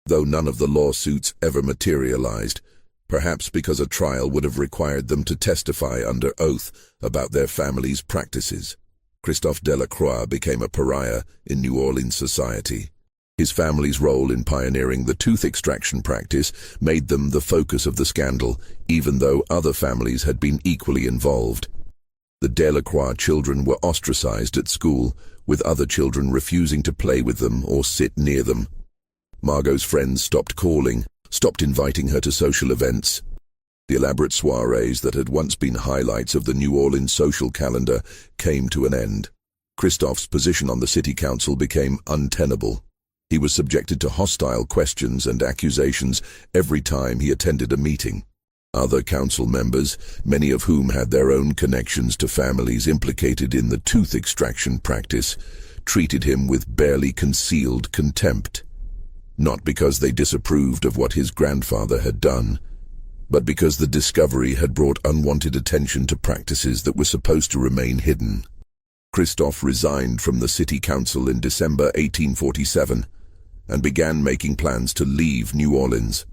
though none of the lawsuits ever materialized, perhaps because a trial would have required them to testify under oath about their family's practices. Christophe Delacroix became a pariah in New Orleans society. His family's role in pioneering the tooth extraction practice made them the focus of the scandal, even though other families had been equally involved. The Delacroix children were ostracized at school, with other children refusing to play with them or sit near them. Margot's friends stopped calling, stopped inviting her to social events. The elaborate soirees that had once been highlights of the New Orleans social calendar came to an end. Christophe's position on the city council became untenable. He was subjected to hostile questions and accusations every time he attended a meeting. Other council members, many of whom had their own connections to families implicated in the tooth extraction practice, treated him with barely concealed contempt. Not because they disapproved of what his grandfather had done, but because the discovery had brought unwanted attention to practices that were supposed to remain hidden. Christophe resigned from the city council in December 1847 and began making plans to leave New Orleans.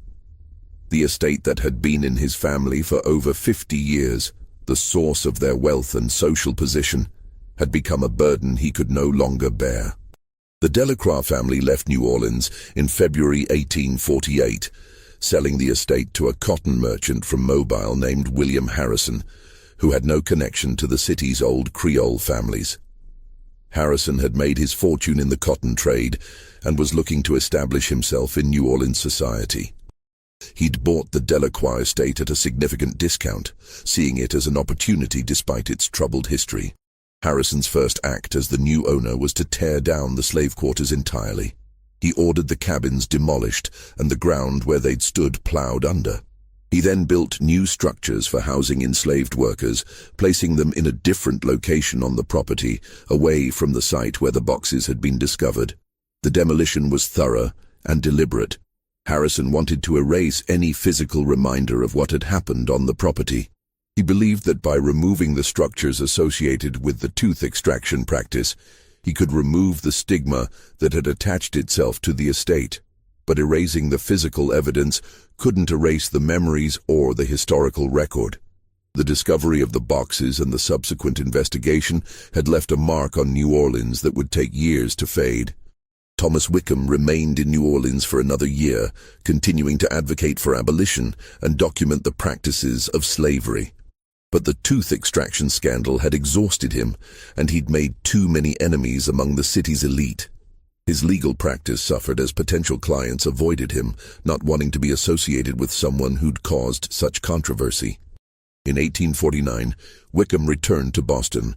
The estate that had been in his family for over 50 years, the source of their wealth and social position, had become a burden he could no longer bear. The Delacroix family left New Orleans in February 1848, selling the estate to a cotton merchant from Mobile named William Harrison, who had no connection to the city's old Creole families. Harrison had made his fortune in the cotton trade and was looking to establish himself in New Orleans society. He'd bought the Delacroix estate at a significant discount, seeing it as an opportunity despite its troubled history. Harrison's first act as the new owner was to tear down the slave quarters entirely. He ordered the cabins demolished and the ground where they'd stood plowed under. He then built new structures for housing enslaved workers, placing them in a different location on the property, away from the site where the boxes had been discovered. The demolition was thorough and deliberate. Harrison wanted to erase any physical reminder of what had happened on the property. He believed that by removing the structures associated with the tooth extraction practice, he could remove the stigma that had attached itself to the estate. But erasing the physical evidence couldn't erase the memories or the historical record. The discovery of the boxes and the subsequent investigation had left a mark on New Orleans that would take years to fade. Thomas Wickham remained in New Orleans for another year, continuing to advocate for abolition and document the practices of slavery. But the tooth extraction scandal had exhausted him, and he'd made too many enemies among the city's elite. His legal practice suffered as potential clients avoided him, not wanting to be associated with someone who'd caused such controversy. In 1849, Wickham returned to Boston,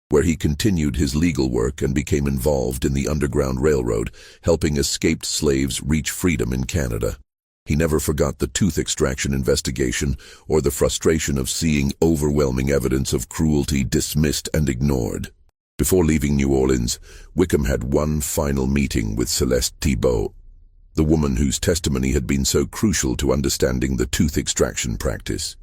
where he continued his legal work and became involved in the Underground Railroad, helping escaped slaves reach freedom in Canada. He never forgot the tooth extraction investigation or the frustration of seeing overwhelming evidence of cruelty dismissed and ignored. Before leaving New Orleans, Wickham had one final meeting with Celeste Thibault, the woman whose testimony had been so crucial to understanding the tooth extraction practice.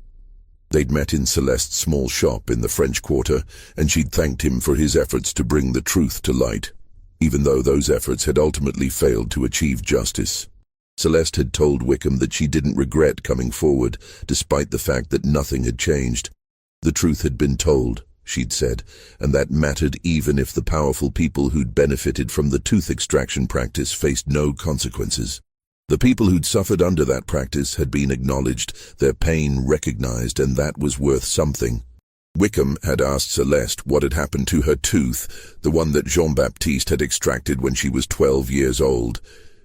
They'd met in Celeste's small shop in the French Quarter, and she'd thanked him for his efforts to bring the truth to light, even though those efforts had ultimately failed to achieve justice. Celeste had told Wickham that she didn't regret coming forward, despite the fact that nothing had changed. The truth had been told, she'd said, and that mattered even if the powerful people who'd benefited from the tooth extraction practice faced no consequences. The people who'd suffered under that practice had been acknowledged, their pain recognized, and that was worth something. Wickham had asked Celeste what had happened to her tooth, the one that Jean-Baptiste had extracted when she was 12 years old.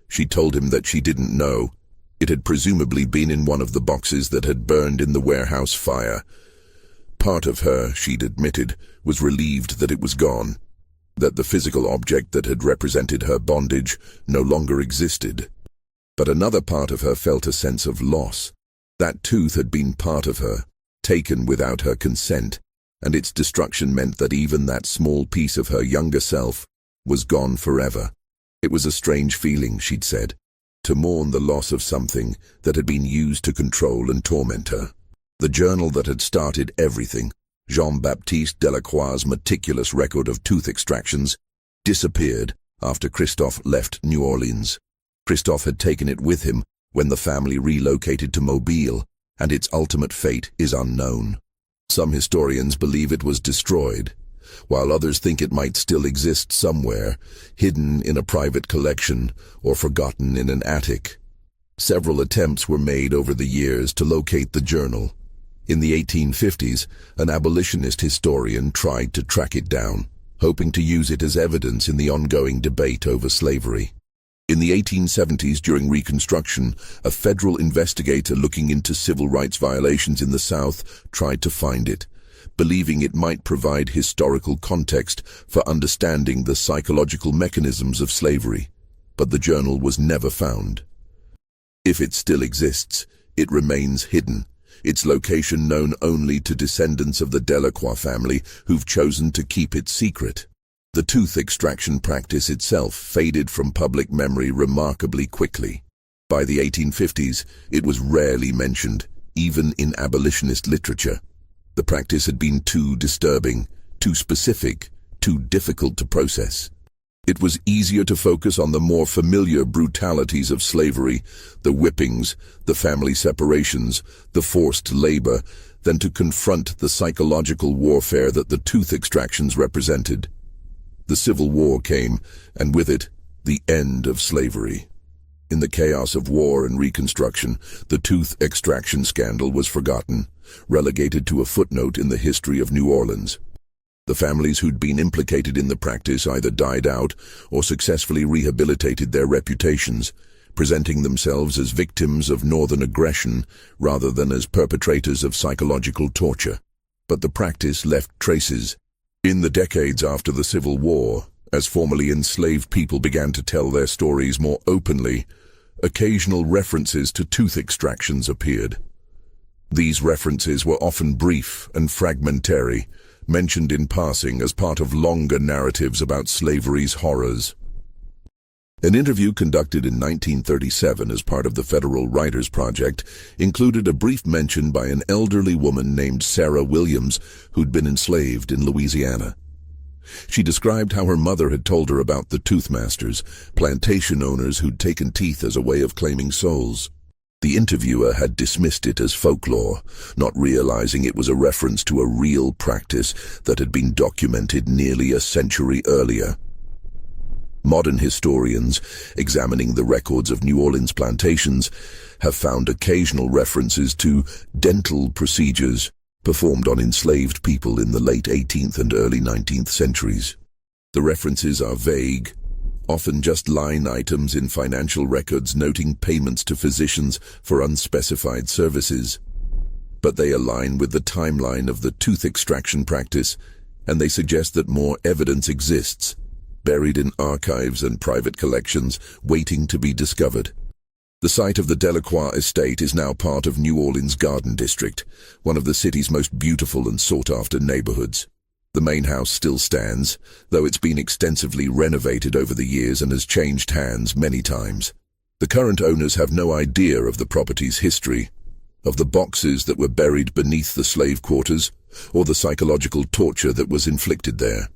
She told him that she didn't know. It had presumably been in one of the boxes that had burned in the warehouse fire. Part of her, she'd admitted, was relieved that it was gone, that the physical object that had represented her bondage no longer existed. But another part of her felt a sense of loss. That tooth had been part of her, taken without her consent, and its destruction meant that even that small piece of her younger self was gone forever. It was a strange feeling, she'd said. to mourn the loss of something that had been used to control and torment her. The journal that had started everything, Jean-Baptiste Delacroix's meticulous record of tooth extractions, disappeared after Christophe left New Orleans. Christophe had taken it with him when the family relocated to Mobile, and its ultimate fate is unknown. Some historians believe it was destroyed, while others think it might still exist somewhere, hidden in a private collection or forgotten in an attic. Several attempts were made over the years to locate the journal. In the 1850s, an abolitionist historian tried to track it down, hoping to use it as evidence in the ongoing debate over slavery. In the 1870s, during Reconstruction, a federal investigator looking into civil rights violations in the South tried to find it, believing it might provide historical context for understanding the psychological mechanisms of slavery. But the journal was never found. If it still exists, it remains hidden, its location known only to descendants of the Delacroix family who've chosen to keep it secret. The tooth extraction practice itself faded from public memory remarkably quickly. By the 1850s, it was rarely mentioned, even in abolitionist literature. The practice had been too disturbing, too specific, too difficult to process. It was easier to focus on the more familiar brutalities of slavery, the whippings, the family separations, the forced labor, than to confront the psychological warfare that the tooth extractions represented. The Civil War came, and with it, the end of slavery. In the chaos of war and Reconstruction, the tooth extraction scandal was forgotten, relegated to a footnote in the history of New Orleans. The families who'd been implicated in the practice either died out or successfully rehabilitated their reputations, presenting themselves as victims of Northern aggression rather than as perpetrators of psychological torture. But the practice left traces. In the decades after the Civil War, as formerly enslaved people began to tell their stories more openly, occasional references to tooth extractions appeared. These references were often brief and fragmentary, mentioned in passing as part of longer narratives about slavery's horrors. An interview conducted in 1937 as part of the Federal Writers Project included a brief mention by an elderly woman named Sarah Williams who'd been enslaved in Louisiana. She described how her mother had told her about the toothmasters, plantation owners who'd taken teeth as a way of claiming souls. The interviewer had dismissed it as folklore, not realizing it was a reference to a real practice that had been documented nearly a century earlier. Modern historians, examining the records of New Orleans plantations, have found occasional references to dental procedures performed on enslaved people in the late 18th and early 19th centuries. The references are vague, often just line items in financial records noting payments to physicians for unspecified services. But they align with the timeline of the tooth extraction practice, and they suggest that more evidence exists, buried in archives and private collections, waiting to be discovered. The site of the Delacroix estate is now part of New Orleans Garden District, one of the city's most beautiful and sought-after neighborhoods. The main house still stands, though it's been extensively renovated over the years and has changed hands many times. The current owners have no idea of the property's history, of the boxes that were buried beneath the slave quarters, or the psychological torture that was inflicted there.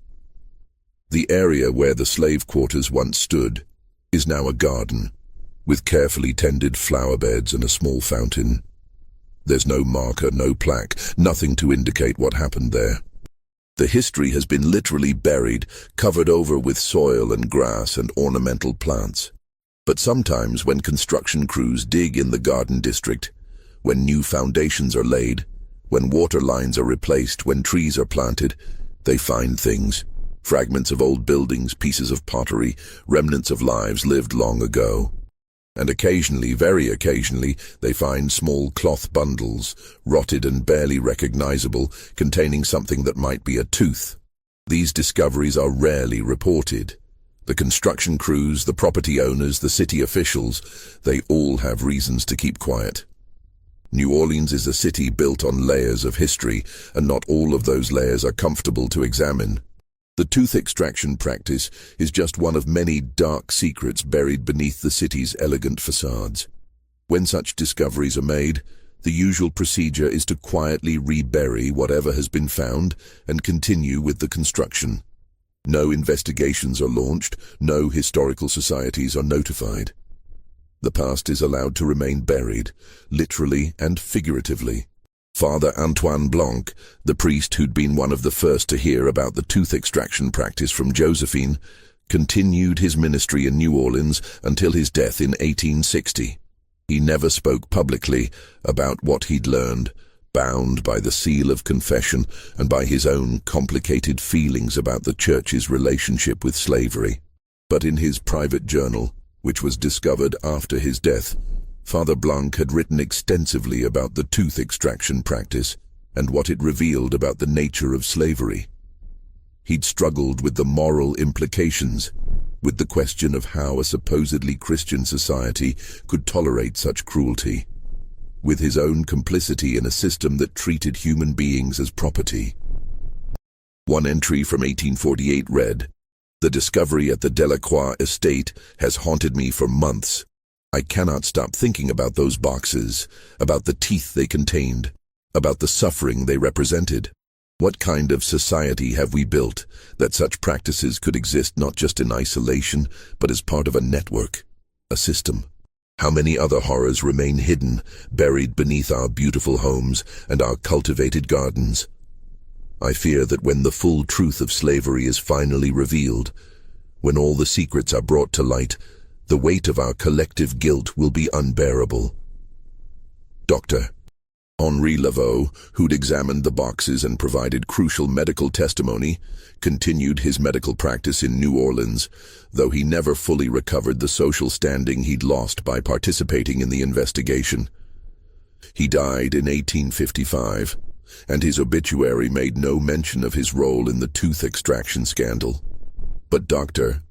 The area where the slave quarters once stood is now a garden, with carefully tended flower beds and a small fountain. There's no marker, no plaque, nothing to indicate what happened there. The history has been literally buried, covered over with soil and grass and ornamental plants. But sometimes when construction crews dig in the garden district, when new foundations are laid, when water lines are replaced, when trees are planted, they find things. Fragments of old buildings, pieces of pottery, remnants of lives lived long ago. And occasionally, very occasionally, they find small cloth bundles, rotted and barely recognizable, containing something that might be a tooth. These discoveries are rarely reported. The construction crews, the property owners, the city officials, they all have reasons to keep quiet. New Orleans is a city built on layers of history, and not all of those layers are comfortable to examine. The tooth extraction practice is just one of many dark secrets buried beneath the city's elegant facades. When such discoveries are made, the usual procedure is to quietly rebury whatever has been found and continue with the construction. No investigations are launched, no historical societies are notified. The past is allowed to remain buried, literally and figuratively. Father Antoine Blanc, the priest who'd been one of the first to hear about the tooth extraction practice from Josephine, continued his ministry in New Orleans until his death in 1860. He never spoke publicly about what he'd learned, bound by the seal of confession and by his own complicated feelings about the Church's relationship with slavery. But in his private journal, which was discovered after his death, Father Blanc had written extensively about the tooth extraction practice and what it revealed about the nature of slavery. He'd struggled with the moral implications, with the question of how a supposedly Christian society could tolerate such cruelty, with his own complicity in a system that treated human beings as property. One entry from 1848 read, "The discovery at the Delacroix estate has haunted me for months. I cannot stop thinking about those boxes, about the teeth they contained, about the suffering they represented. What kind of society have we built that such practices could exist not just in isolation, but as part of a network, a system? How many other horrors remain hidden, buried beneath our beautiful homes and our cultivated gardens? I fear that when the full truth of slavery is finally revealed, when all the secrets are brought to light, the weight of our collective guilt will be unbearable." Dr. Henri Laveau, who'd examined the boxes and provided crucial medical testimony, continued his medical practice in New Orleans, though he never fully recovered the social standing he'd lost by participating in the investigation. He died in 1855, and his obituary made no mention of his role in the tooth extraction scandal. But Dr.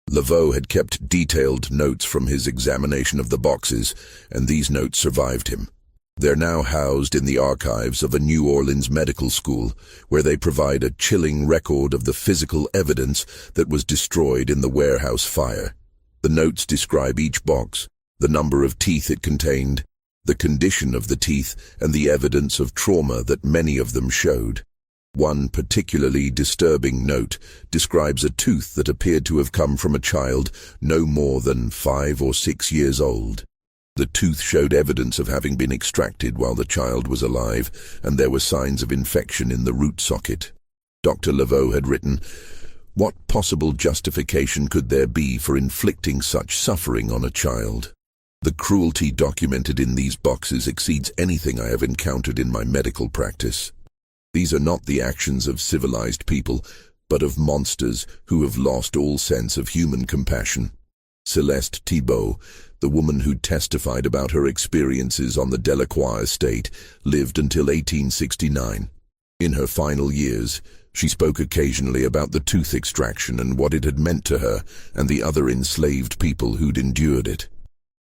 Laveau had kept detailed notes from his examination of the boxes, and these notes survived him. They're now housed in the archives of a New Orleans medical school, where they provide a chilling record of the physical evidence that was destroyed in the warehouse fire. The notes describe each box, the number of teeth it contained, the condition of the teeth, and the evidence of trauma that many of them showed. One particularly disturbing note describes a tooth that appeared to have come from a child no more than 5 or 6 years old. The tooth showed evidence of having been extracted while the child was alive, and there were signs of infection in the root socket. Dr. Laveau had written, "What possible justification could there be for inflicting such suffering on a child? The cruelty documented in these boxes exceeds anything I have encountered in my medical practice. These are not the actions of civilized people, but of monsters who have lost all sense of human compassion." Celeste Thibault, the woman who testified about her experiences on the Delacroix estate, lived until 1869. In her final years, she spoke occasionally about the tooth extraction and what it had meant to her and the other enslaved people who'd endured it.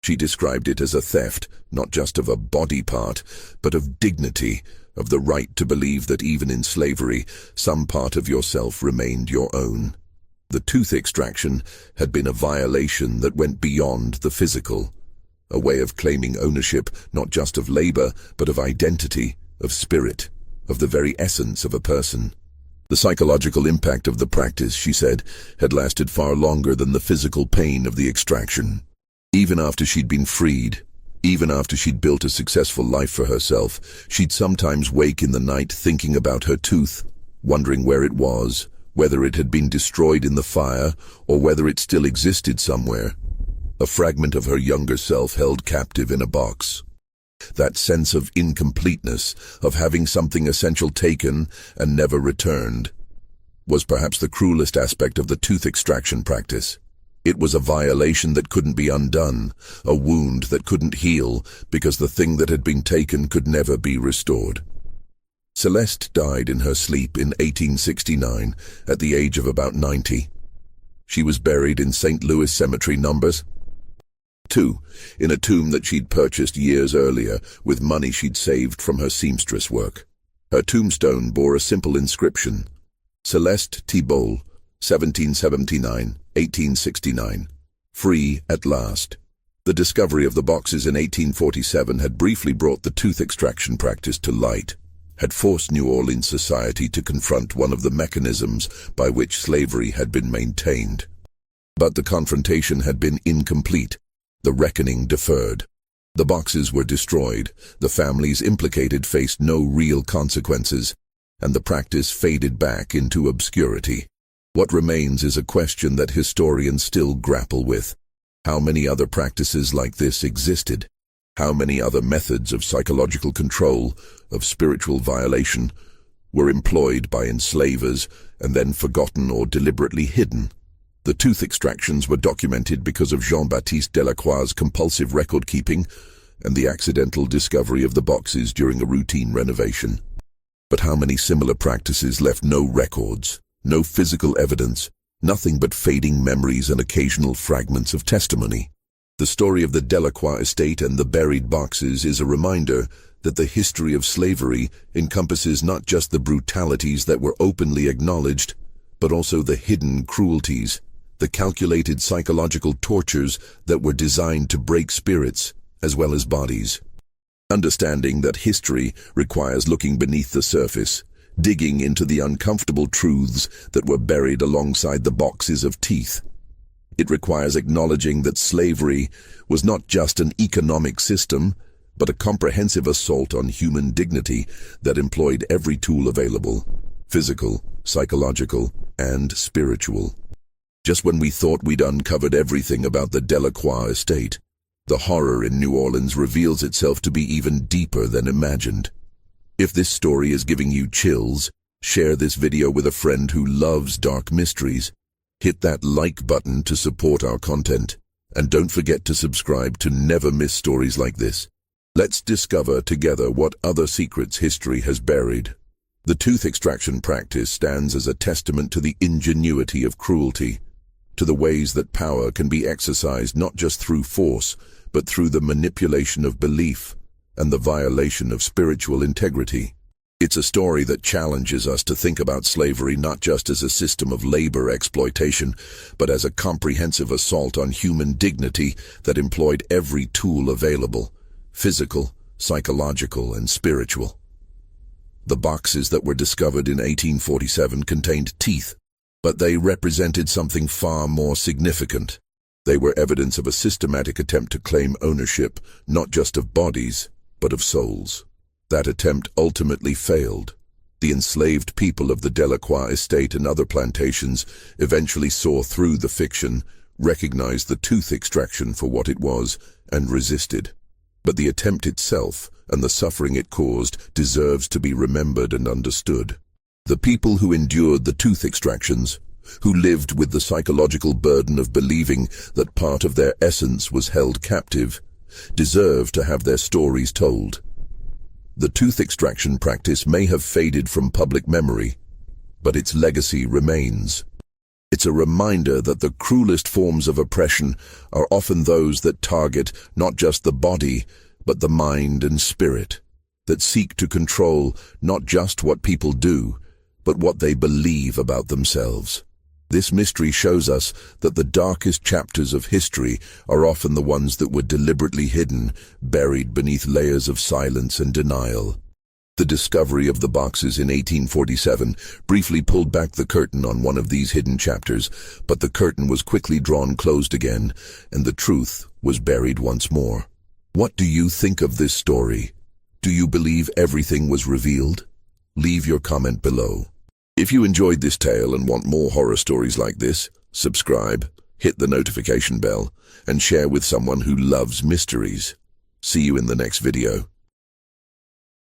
She described it as a theft, not just of a body part, but of dignity, of the right to believe that even in slavery, some part of yourself remained your own. The tooth extraction had been a violation that went beyond the physical, a way of claiming ownership not just of labor, but of identity, of spirit, of the very essence of a person. The psychological impact of the practice, she said, had lasted far longer than the physical pain of the extraction. Even after she'd been freed, even after she'd built a successful life for herself, she'd sometimes wake in the night thinking about her tooth, wondering where it was, whether it had been destroyed in the fire or whether it still existed somewhere, a fragment of her younger self held captive in a box. That sense of incompleteness, of having something essential taken and never returned, was perhaps the cruelest aspect of the tooth extraction practice. It was a violation that couldn't be undone, a wound that couldn't heal because the thing that had been taken could never be restored. Celeste died in her sleep in 1869 at the age of about 90. She was buried in St. Louis Cemetery Numbers 2, in a tomb that she'd purchased years earlier with money she'd saved from her seamstress work. Her tombstone bore a simple inscription, Celeste Thibault, 1779–1869. Free at last. The discovery of the boxes in 1847 had briefly brought the tooth extraction practice to light, had forced New Orleans society to confront one of the mechanisms by which slavery had been maintained. But the confrontation had been incomplete, the reckoning deferred. The boxes were destroyed, the families implicated faced no real consequences, and the practice faded back into obscurity. What remains is a question that historians still grapple with. How many other practices like this existed? How many other methods of psychological control, of spiritual violation, were employed by enslavers and then forgotten or deliberately hidden? The tooth extractions were documented because of Jean-Baptiste Delacroix's compulsive record-keeping and the accidental discovery of the boxes during a routine renovation. But how many similar practices left no records, no physical evidence, nothing but fading memories and occasional fragments of testimony? The story of the Delacroix estate and the buried boxes is a reminder that the history of slavery encompasses not just the brutalities that were openly acknowledged, but also the hidden cruelties, the calculated psychological tortures that were designed to break spirits as well as bodies. Understanding that history requires looking beneath the surface, digging into the uncomfortable truths that were buried alongside the boxes of teeth. It requires acknowledging that slavery was not just an economic system, but a comprehensive assault on human dignity that employed every tool available, physical, psychological, and spiritual. Just when we thought we'd uncovered everything about the Delacroix estate, the horror in New Orleans reveals itself to be even deeper than imagined. If this story is giving you chills, share this video with a friend who loves dark mysteries. Hit that like button to support our content, and don't forget to subscribe to never miss stories like this. Let's discover together what other secrets history has buried. The tooth extraction practice stands as a testament to the ingenuity of cruelty, to the ways that power can be exercised not just through force, but through the manipulation of belief and the violation of spiritual integrity. It's a story that challenges us to think about slavery not just as a system of labor exploitation, but as a comprehensive assault on human dignity that employed every tool available, physical, psychological, and spiritual. The boxes that were discovered in 1847 contained teeth, but they represented something far more significant. They were evidence of a systematic attempt to claim ownership, not just of bodies, but of souls. That attempt ultimately failed. The enslaved people of the Delacroix estate and other plantations eventually saw through the fiction, recognized the tooth extraction for what it was, and resisted. But the attempt itself, and the suffering it caused, deserves to be remembered and understood. The people who endured the tooth extractions, who lived with the psychological burden of believing that part of their essence was held captive, deserve to have their stories told. The tooth extraction practice may have faded from public memory, but its legacy remains. It's a reminder that the cruelest forms of oppression are often those that target not just the body, but the mind and spirit, that seek to control not just what people do, but what they believe about themselves. This mystery shows us that the darkest chapters of history are often the ones that were deliberately hidden, buried beneath layers of silence and denial. The discovery of the boxes in 1847 briefly pulled back the curtain on one of these hidden chapters, but the curtain was quickly drawn closed again, and the truth was buried once more. What do you think of this story? Do you believe everything was revealed? Leave your comment below. If you enjoyed this tale and want more horror stories like this, subscribe, hit the notification bell, and share with someone who loves mysteries. See you in the next video.